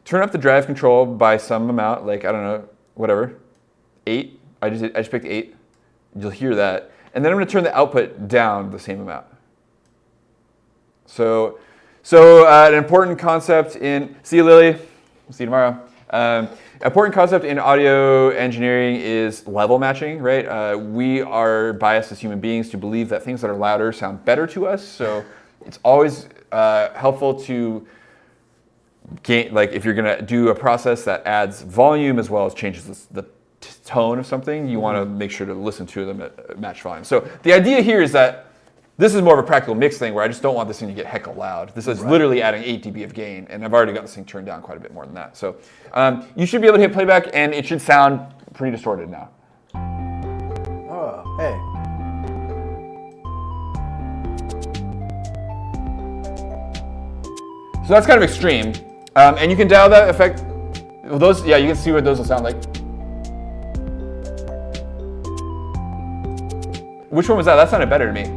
Turn up the drive control by some amount, like, I don't know, whatever, 8. I just picked 8. You'll hear that. And then I'm gonna turn the output down the same amount. So an important concept in, see you, Lily, we'll see you tomorrow. Important concept in audio engineering is level matching, right? We are biased as human beings to believe that things that are louder sound better to us. So it's always helpful to gain, like if you're gonna do a process that adds volume as well as changes the tone of something, you wanna make sure to listen to them at match volume. So the idea here is that this is more of a practical mix thing where I just don't want this thing to get heckle loud. This is literally adding 8 dB of gain, and I've already got this thing turned down quite a bit more than that. So you should be able to hit playback, and it should sound pretty distorted now. Oh, hey. So that's kind of extreme. And you can dial that effect. Those, yeah, you can see what those will sound like. Which one was that? That sounded better to me.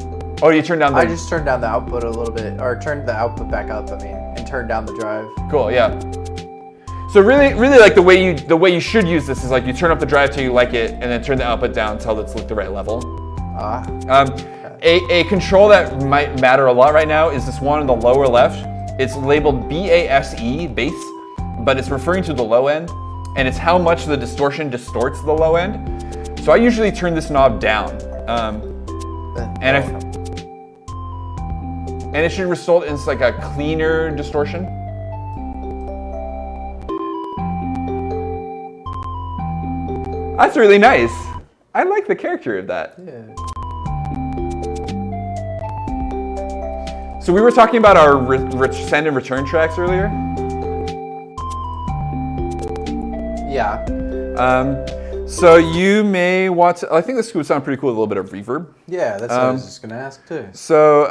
Oh, you turned down the... I just turned down the output a little bit, or turned the output back up, and turned down the drive. Cool, yeah. So really like the way you should use this is like you turn up the drive till you like it, and then turn the output down until it's like the right level. A control that might matter a lot right now is this one in the lower left. It's labeled BASE, bass, but it's referring to the low end, and it's how much the distortion distorts the low end. So I usually turn this knob down, and it should result in like a cleaner distortion. That's really nice. I like the character of that. Yeah. So we were talking about our send and return tracks earlier. Yeah. So you may want to, I think this would sound pretty cool with a little bit of reverb. Yeah, that's what I was just gonna ask too. So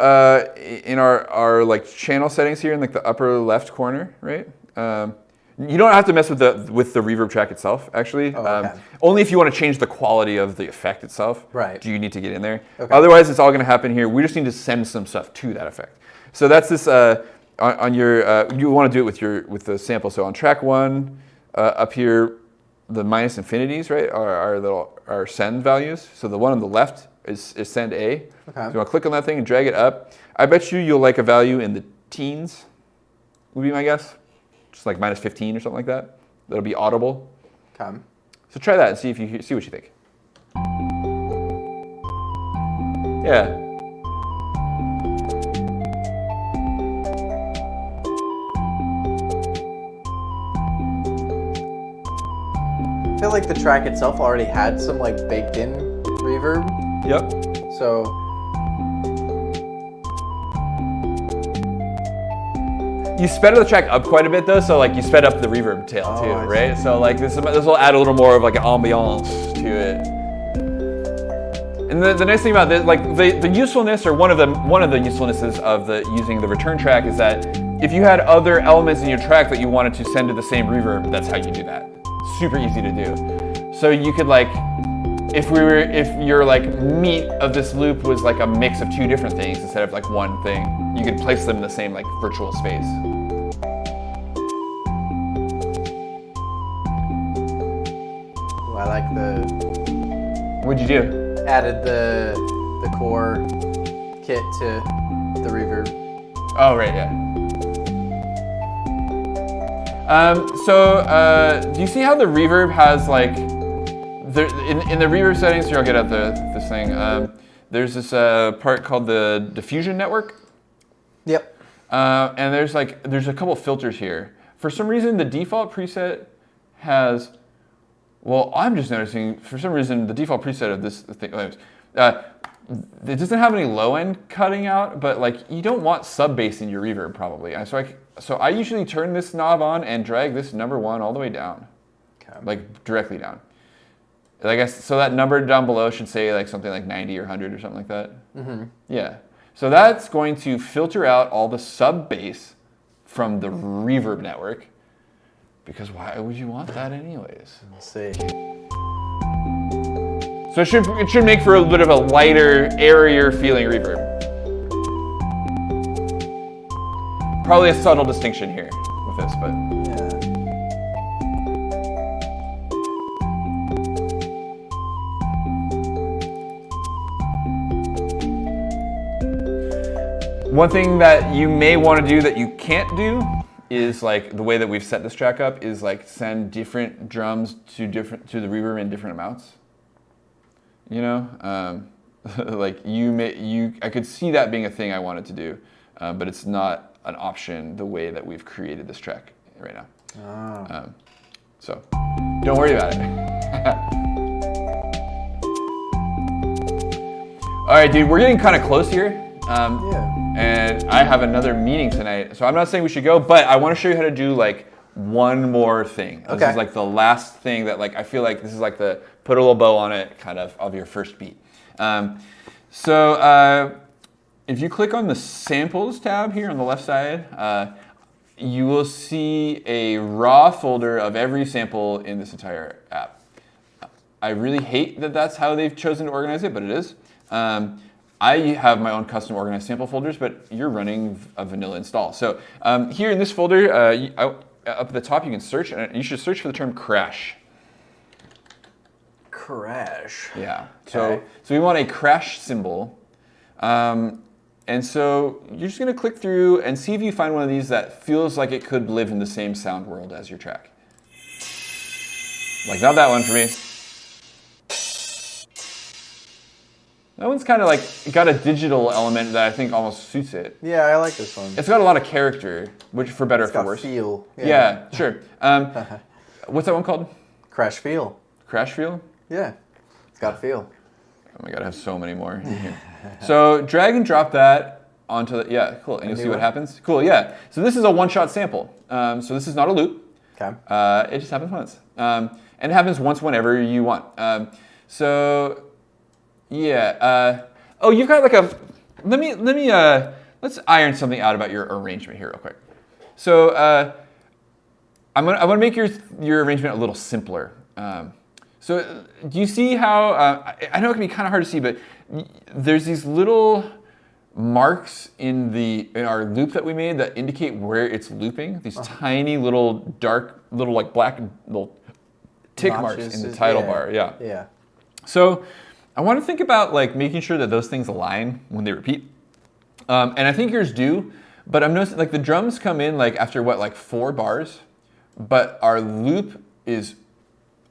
in our like channel settings here in like the upper left corner, right? You don't have to mess with the reverb track itself, actually. Only if you want to change the quality of the effect itself. Right. Do you need to get in there? Okay. Otherwise, it's all going to happen here. We just need to send some stuff to that effect. So that's this on your. You want to do it with the sample. So on track 1, up here, the minus infinities, right, are send values. So the one on the left is send A. Okay. So you want to click on that thing and drag it up. I bet you'll like a value in the teens. Would be my guess. Just like minus 15 or something like that. That'll be audible. Okay. So try that and see what you think. Yeah. I feel like the track itself already had some like baked in reverb. Yep. So you sped the track up quite a bit though, so like you sped up the reverb tail too, right? So like this will add a little more of like an ambiance to it. And the nice thing about this, like the usefulness, or one of the usefulnesses of using the return track is that if you had other elements in your track that you wanted to send to the same reverb, that's how you do that. Super easy to do. So you could like, if your like meat of this loop was like a mix of 2 different things instead of like one thing, you could place them in the same like virtual space. Ooh, I like the. What'd you do? Added the core kit to the reverb. Oh, right, yeah. Do you see how the reverb has like, in the reverb settings, here I'll get out this thing. There's this part called the diffusion network. Yep. And there's a couple filters here. For some reason, the default preset has, well, I'm just noticing, for some reason, the default preset of this thing, it doesn't have any low end cutting out, but like you don't want sub bass in your reverb probably. So I usually turn this knob on and drag this number 1 all the way down, like directly down. I guess so that number down below should say like something like 90 or 100 or something like that. Mm-hmm. Yeah. So that's going to filter out all the sub bass from the reverb network, because why would you want that anyways? We'll see. So it should make for a bit of a lighter, airier feeling reverb. Probably a subtle distinction here with this, but. Yeah. One thing that you may want to do that you can't do is like the way that we've set this track up is like send different drums to the reverb in different amounts. You know, like I could see that being a thing I wanted to do, but it's not an option the way that we've created this track right now. Oh. So don't worry about it. All right, dude, we're getting kind of close here. Yeah. And I have another meeting tonight, so I'm not saying we should go, but I want to show you how to do like one more thing. Okay. This is like the last thing that like I feel like this is like the put a little bow on it kind of your first beat. If you click on the samples tab here on the left side, you will see a raw folder of every sample in this entire app. I really hate that that's how they've chosen to organize it, but it is. I have my own custom organized sample folders, but you're running a vanilla install. So here in this folder, up at the top, you can search, and you should search for the term crash. Crash. Yeah. Okay. So we want a crash symbol. And so you're just going to click through and see if you find one of these that feels like it could live in the same sound world as your track. Like, not that one for me. That one's kind of like, got a digital element that I think almost suits it. Yeah, I like this one. It's got a lot of character, which for better or for worse. Feel. Yeah, sure. What's that one called? Crash feel. Crash feel? Yeah, it's got feel. Oh my god, I have so many more in here. So drag and drop that onto the, yeah, cool. And you'll see what happens. Cool, yeah. So this is a one-shot sample. So this is not a loop. Okay. It just happens once. And it happens once whenever you want. Yeah. Oh, you've got like a. Let's iron something out about your arrangement here real quick. So I want to make your arrangement a little simpler. So do you see how? I know it can be kind of hard to see, but there's these little marks in our loop that we made that indicate where it's looping. These tiny little dark, little like black little tick marks in the title bar. Yeah. Yeah. So I want to think about like making sure that those things align when they repeat. And I think yours do, but I'm noticing like the drums come in like after what, like 4 bars, but our loop is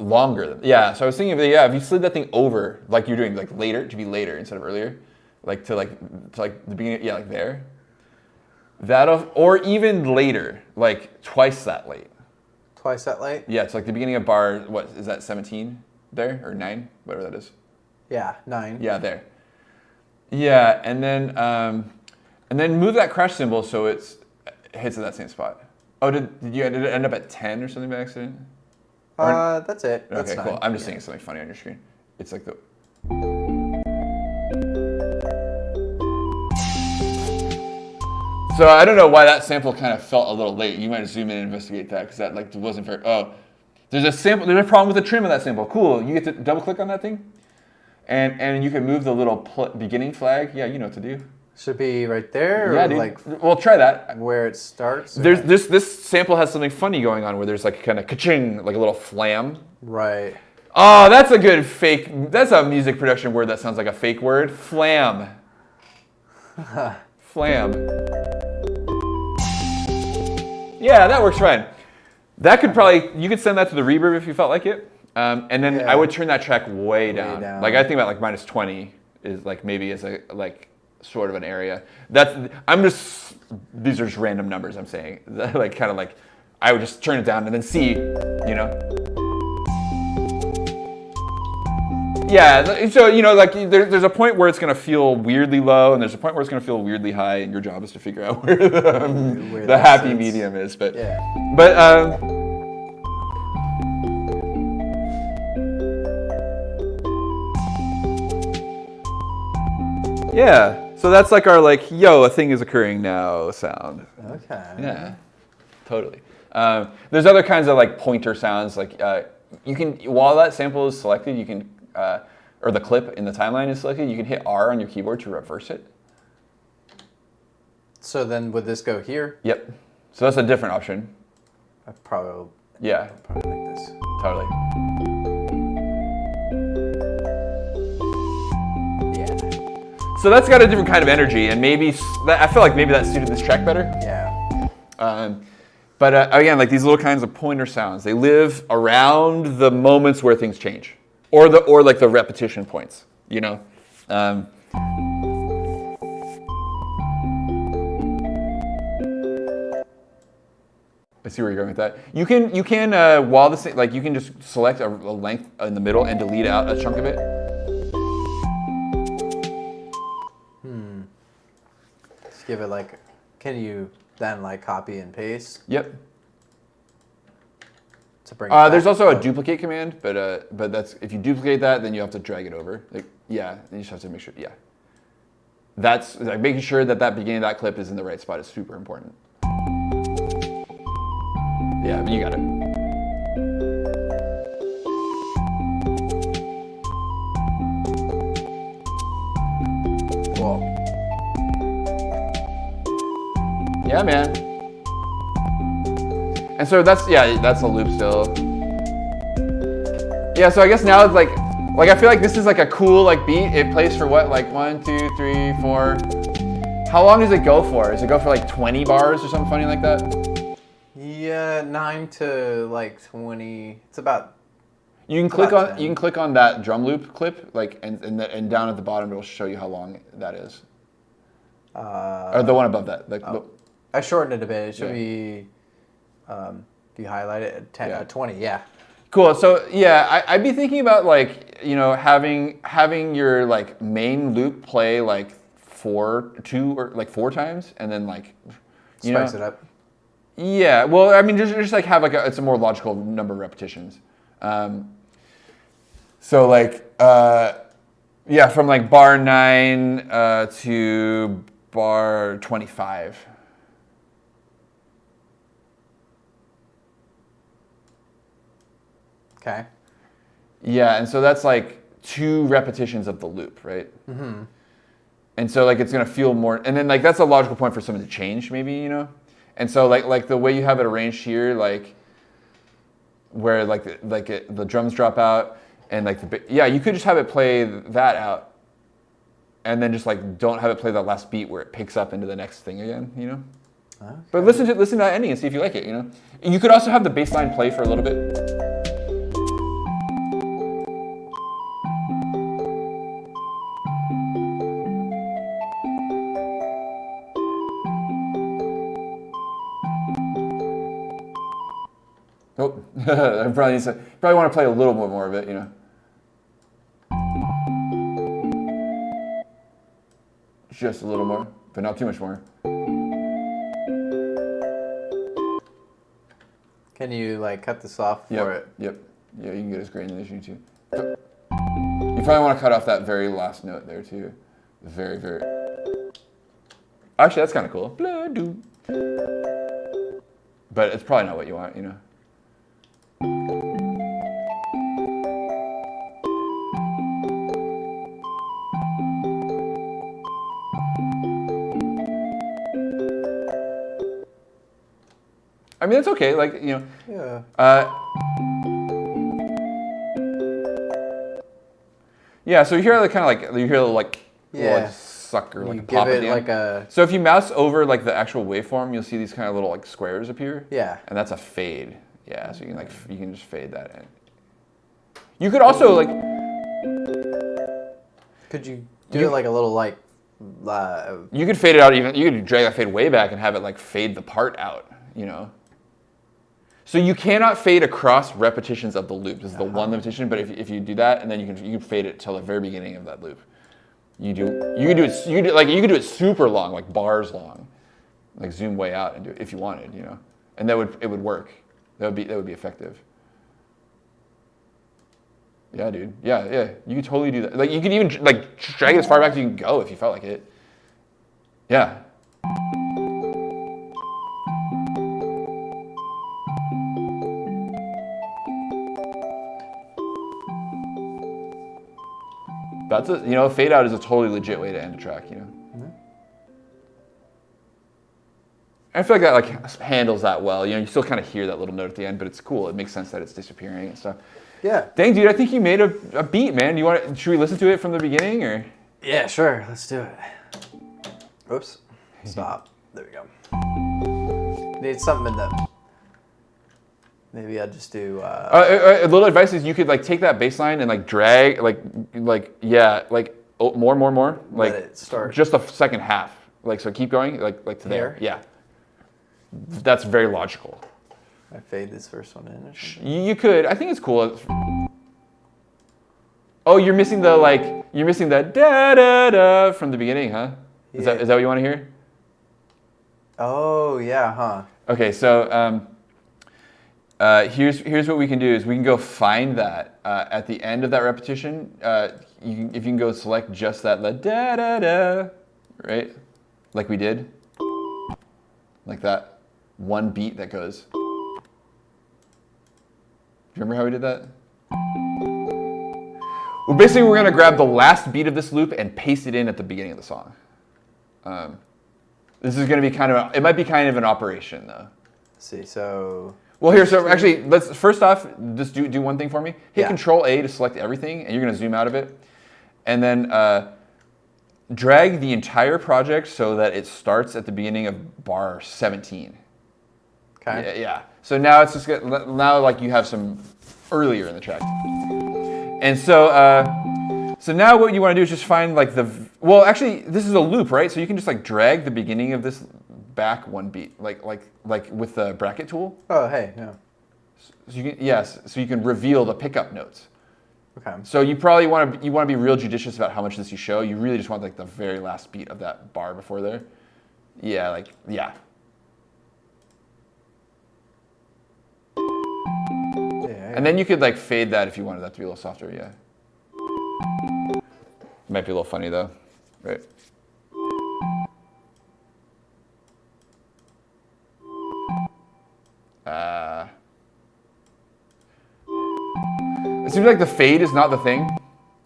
longer. Yeah, so I was thinking of if you slid that thing over like you're doing like later, to be later instead of earlier, like to the beginning, yeah, like there. Or even later, like twice that late. Twice that late? Yeah, it's like the beginning of bar, what is that, 17 there, or 9, whatever that is. Yeah, 9. Yeah, there. Yeah, and then move that crash symbol so it hits at that same spot. Oh, did it end up at 10 or something by accident? That's it. That's okay, 9. cool. I'm just seeing something funny on your screen. It's like the. So I don't know why that sample kind of felt a little late. You might zoom in and investigate that because that like wasn't fair. Oh, there's a problem with the trim of that sample. Cool. You get to double click on that thing, and you can move the little beginning flag. Yeah, you know what to do. Should be right there. Yeah, or dude. Like well, try that. Where it starts. There's this sample has something funny going on where there's like kind of ka-ching, like a little flam. Right. Oh, that's a good fake. That's a music production word that sounds like a fake word. Flam. Flam. Yeah, that works fine. That could probably, you could send that to the reverb if you felt like it. And then I would turn that track way down. Like I think about like minus 20 is like maybe as a like sort of an area. These are just random numbers I'm saying. Like kind of like, I would just turn it down and then see, you know. Yeah, so you know, like there's a point where it's gonna feel weirdly low, and there's a point where it's gonna feel weirdly high, and your job is to figure out where the happy medium is. But yeah, so that's like our like, yo, a thing is occurring now sound. Okay. Yeah, totally. There's other kinds of like pointer sounds, like you can, while that sample is selected, you can. Or the clip in the timeline is selected, you can hit R on your keyboard to reverse it. So then would this go here? Yep. So that's a different option. I probably like this. Totally. Yeah. So that's got a different kind of energy, and maybe I feel like maybe that suited this track better. Yeah. But again, like these little kinds of pointer sounds, they live around the moments where things change. Or like the repetition points, you know. I see where you're going with that. You can while this like you can just select a length in the middle and delete out a chunk of it. Just give it like, can you then like copy and paste? Yep. To bring there's also a duplicate command, but that's if you duplicate that, then you have to drag it over. Like you just have to make sure. Yeah. That's like making sure that beginning of that clip is in the right spot is super important. Yeah, but you got it. Cool. Yeah, man. And so that's a loop still. Yeah, so I guess now it's like I feel like this is like a cool like beat. It plays for what, like 1, 2, 3, 4. How long does it go for? Does it go for like 20 bars or something funny like that? Yeah, 9 to like 20. It's about. You can click on that drum loop clip, like and down at the bottom it'll show you how long that is. Or the one above that. Like, I shortened it a bit. It should be. If you highlight it at 10, 20, yeah. Cool. So yeah, I'd be thinking about like, you know, having your like main loop play like 4 times, and then like, you spice it up. Yeah. Well, I mean, just like have like it's a more logical number of repetitions. So like, from like bar 9 to bar 25. Okay. Yeah, and so that's like 2 repetitions of the loop, right? Mm-hmm. And so like it's gonna feel more, and then like that's a logical point for something to change, maybe, you know. And so like the way you have it arranged here, like where the drums drop out, and like you could just have it play that out, and then just like don't have it play that last beat where it picks up into the next thing again, you know. Okay. But listen to that ending and see if you like it, you know. And you could also have the bass line play for a little bit. Oh, I probably want to play a little bit more of it, you know. Just a little more, but not too much more. Can you like cut this off for it? Yep. Yeah, you can get as granular as you need to. You probably want to cut off that very last note there too. Very, very. Actually, that's kind of cool. But it's probably not what you want, you know. I mean, it's okay. Like, you know. Yeah. Yeah. So you hear the kind of like suck or like You a pop give at it the like end. a... So if you mouse over like the actual waveform, you'll see these kind of little like squares appear. Yeah. And that's a fade. Yeah, so you can just fade that in. You could also like... Could you do it like a little like... You could fade it out even, you could drag that fade way back and have it like fade the part out, you know? So you cannot fade across repetitions of the loop. This is the one limitation, but if you do that, and then you can fade it till the very beginning of that loop. You could do it super long, like bars long. Like zoom way out and do it if you wanted, you know. And it would work. That would be effective. Yeah, dude. Yeah. You could totally do that. Like you could even like drag it as far back as you can go if you felt like it. Yeah. That's a fade out is a totally legit way to end a track, you know. Mm-hmm. I feel like that like handles that well. You know, you still kind of hear that little note at the end, but it's cool. It makes sense that it's disappearing and stuff. Yeah. Dang, dude, I think you made a beat, man. Should we listen to it from the beginning or? Yeah, sure. Let's do it. Oops. Stop. There we go. Need something in the... Maybe I'll just do... A little advice is you could like take that bass line and like drag, more. Like let it start. Just the second half. Like, so keep going, like to there. Yeah. That's very logical. I fade this first one in or something? You could. I think it's cool. Oh, you're missing the da da da from the beginning, huh? Is that what you want to hear? Oh yeah, huh? Okay, so here's what we can do is we can go find that at the end of that repetition. If you can go select just that da da da, right? Like we did, like that one beat that goes. Do you remember how we did that? Well, basically, we're gonna grab the last beat of this loop and paste it in at the beginning of the song. This is gonna be it might be kind of an operation though. Let's see, so... Well, here, so actually, let's first off, just do one thing for me. Hit Control A to select everything, and you're gonna zoom out of it. And then drag the entire project so that it starts at the beginning of bar 17. Okay. Yeah. So now it's just now like you have some earlier in the track. And so so now what you want to do is just find like actually this is a loop, right? So you can just like drag the beginning of this back one beat, like with the bracket tool. Oh, hey, yeah. So you can reveal the pickup notes. Okay. So you probably want to be real judicious about how much this you show. You really just want like the very last beat of that bar before there. Yeah, yeah. And then you could like fade that if you wanted that to be a little softer, yeah. Might be a little funny though, right? It seems like the fade is not the thing.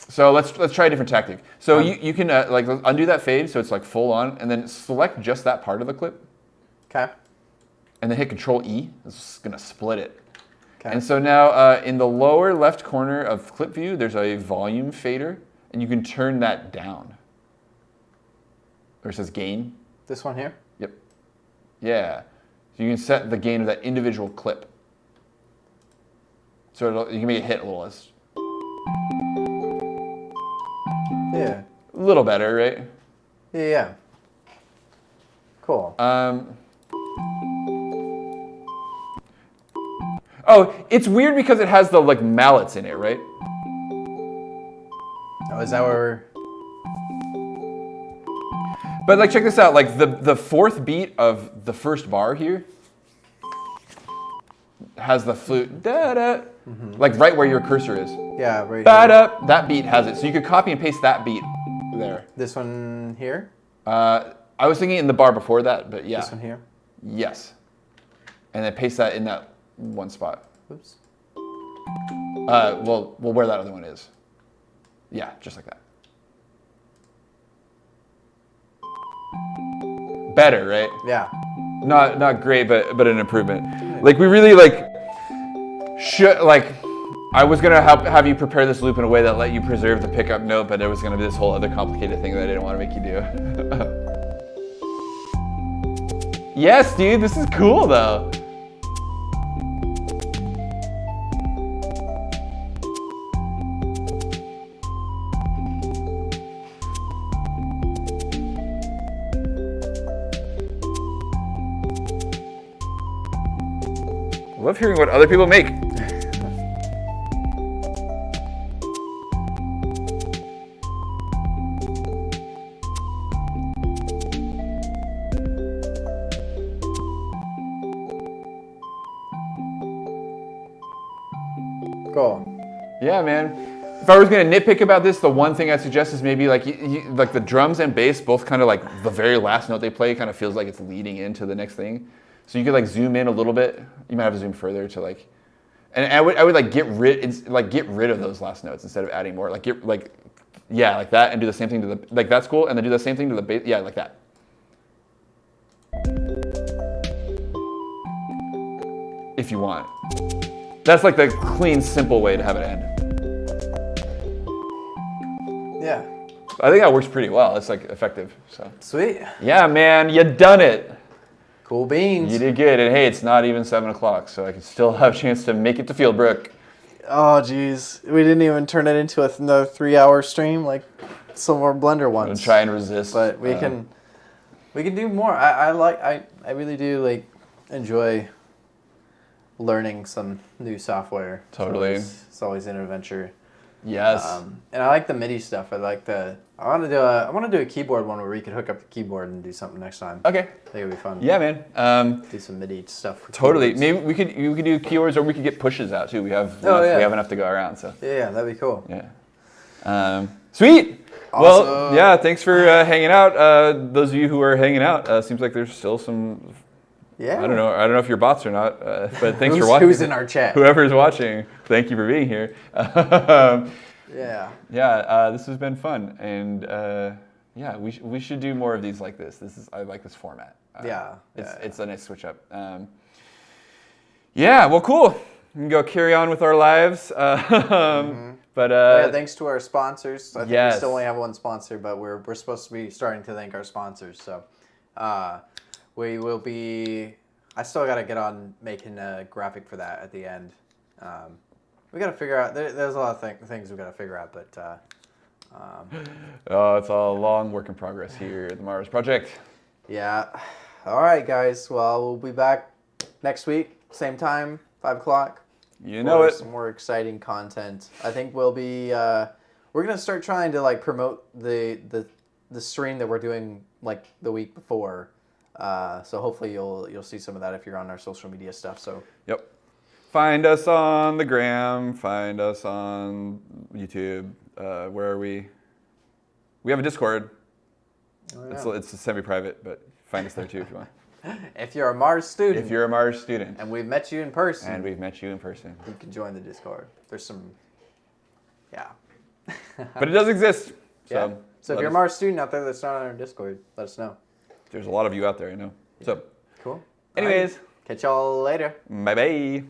So let's try a different tactic. So you can like undo that fade so it's like full on, and then select just that part of the clip. Okay. And then hit Control E. It's gonna split it. Okay. And so now in the lower left corner of clip view, there's a volume fader, and you can turn that down. Where it says gain. This one here? Yep. Yeah. So you can set the gain of that individual clip. So you can make it hit a little less. Yeah. A little better, right? Yeah. Cool. Oh, it's weird because it has the like mallets in it, right? Oh, is that where But like check this out, like the fourth beat of the first bar here has the flute da-da, like right where your cursor is. Yeah, right Ba-da, that beat has it. So you could copy and paste that beat there. This one here? I was thinking in the bar before that, but yeah. This one here? Yes. And then paste that in that one spot. Oops. Well, where that other one is. Yeah, just like that. Better, right? Yeah. Not great, but an improvement. Like we really like should like I was gonna have you prepare this loop in a way that let you preserve the pickup note, but there was gonna be this whole other complicated thing that I didn't want to make you do. Yes, dude, this is cool though. I love hearing what other people make. Cool. Yeah, man. If I was gonna nitpick about this, the one thing I'd suggest is maybe like like the drums and bass both kind of like the very last note they play kind of feels like it's leading into the next thing. So you could like zoom in a little bit. You might have to zoom further to like, and I would like get rid of those last notes instead of adding more. Like yeah, like that, and do the same thing to the like that's cool, and then do the same thing to the bass. Yeah, like that. If you want. That's like the clean, simple way to have it end. Yeah. I think that works pretty well. It's like effective. So. Sweet. Yeah, man, you done it. Cool beans. You did good. And hey, it's not even 7 o'clock, so I can still have a chance to make it to Fieldbrook. Oh, geez. We didn't even turn it into another 3-hour stream like some more Blender ones. I'm gonna try and resist. But we can do more. I really do like enjoy learning some new software. Totally. It's always an adventure. Yes. And I like the MIDI stuff. I want to do a keyboard one where we could hook up the keyboard and do something next time. Okay. I think it'd be fun. Yeah, man. Do some MIDI stuff. For Totally. keyboards. Maybe you could do keyboards, or we could get pushes out too. We have enough to go around. So. Yeah, that'd be cool. Yeah. Sweet. Awesome. Well, yeah. Thanks for hanging out. Those of you who are hanging out, seems like there's still some. Yeah. I don't know if you're bots or not, but thanks for watching. Who's in our chat? Whoever's watching, thank you for being here. Yeah. Yeah, this has been fun, and yeah, we should do more of these like this. I like this format. It's a nice switch up. Yeah, well, cool. We can go carry on with our lives. But thanks to our sponsors. I think we still only have one sponsor, but we're supposed to be starting to thank our sponsors. So. We will be. I still got to get on making a graphic for that at the end. We got to figure out. There's a lot of things we got to figure out, but. Oh, it's a long work in progress here at the MARZ project. Yeah. All right, guys. Well, we'll be back next week, same time, 5 o'clock. You know it. Some more exciting content. I think we'll be. We're gonna start trying to like promote the stream that we're doing like the week before. So hopefully you'll see some of that if you're on our social media stuff. So yep, find us on the gram, find us on YouTube. Where are we? We have a Discord. Oh, yeah. It's semi-private, but find us there too if you want. If you're a MARZ student. If you're a MARZ student. And we've met you in person. You can join the Discord. There's some. Yeah. But it does exist. So, yeah. So if you're a MARZ student out there that's not on our Discord, let us know. There's a lot of you out there, I know. So, cool. Anyways. Right. Catch y'all later. Bye-bye.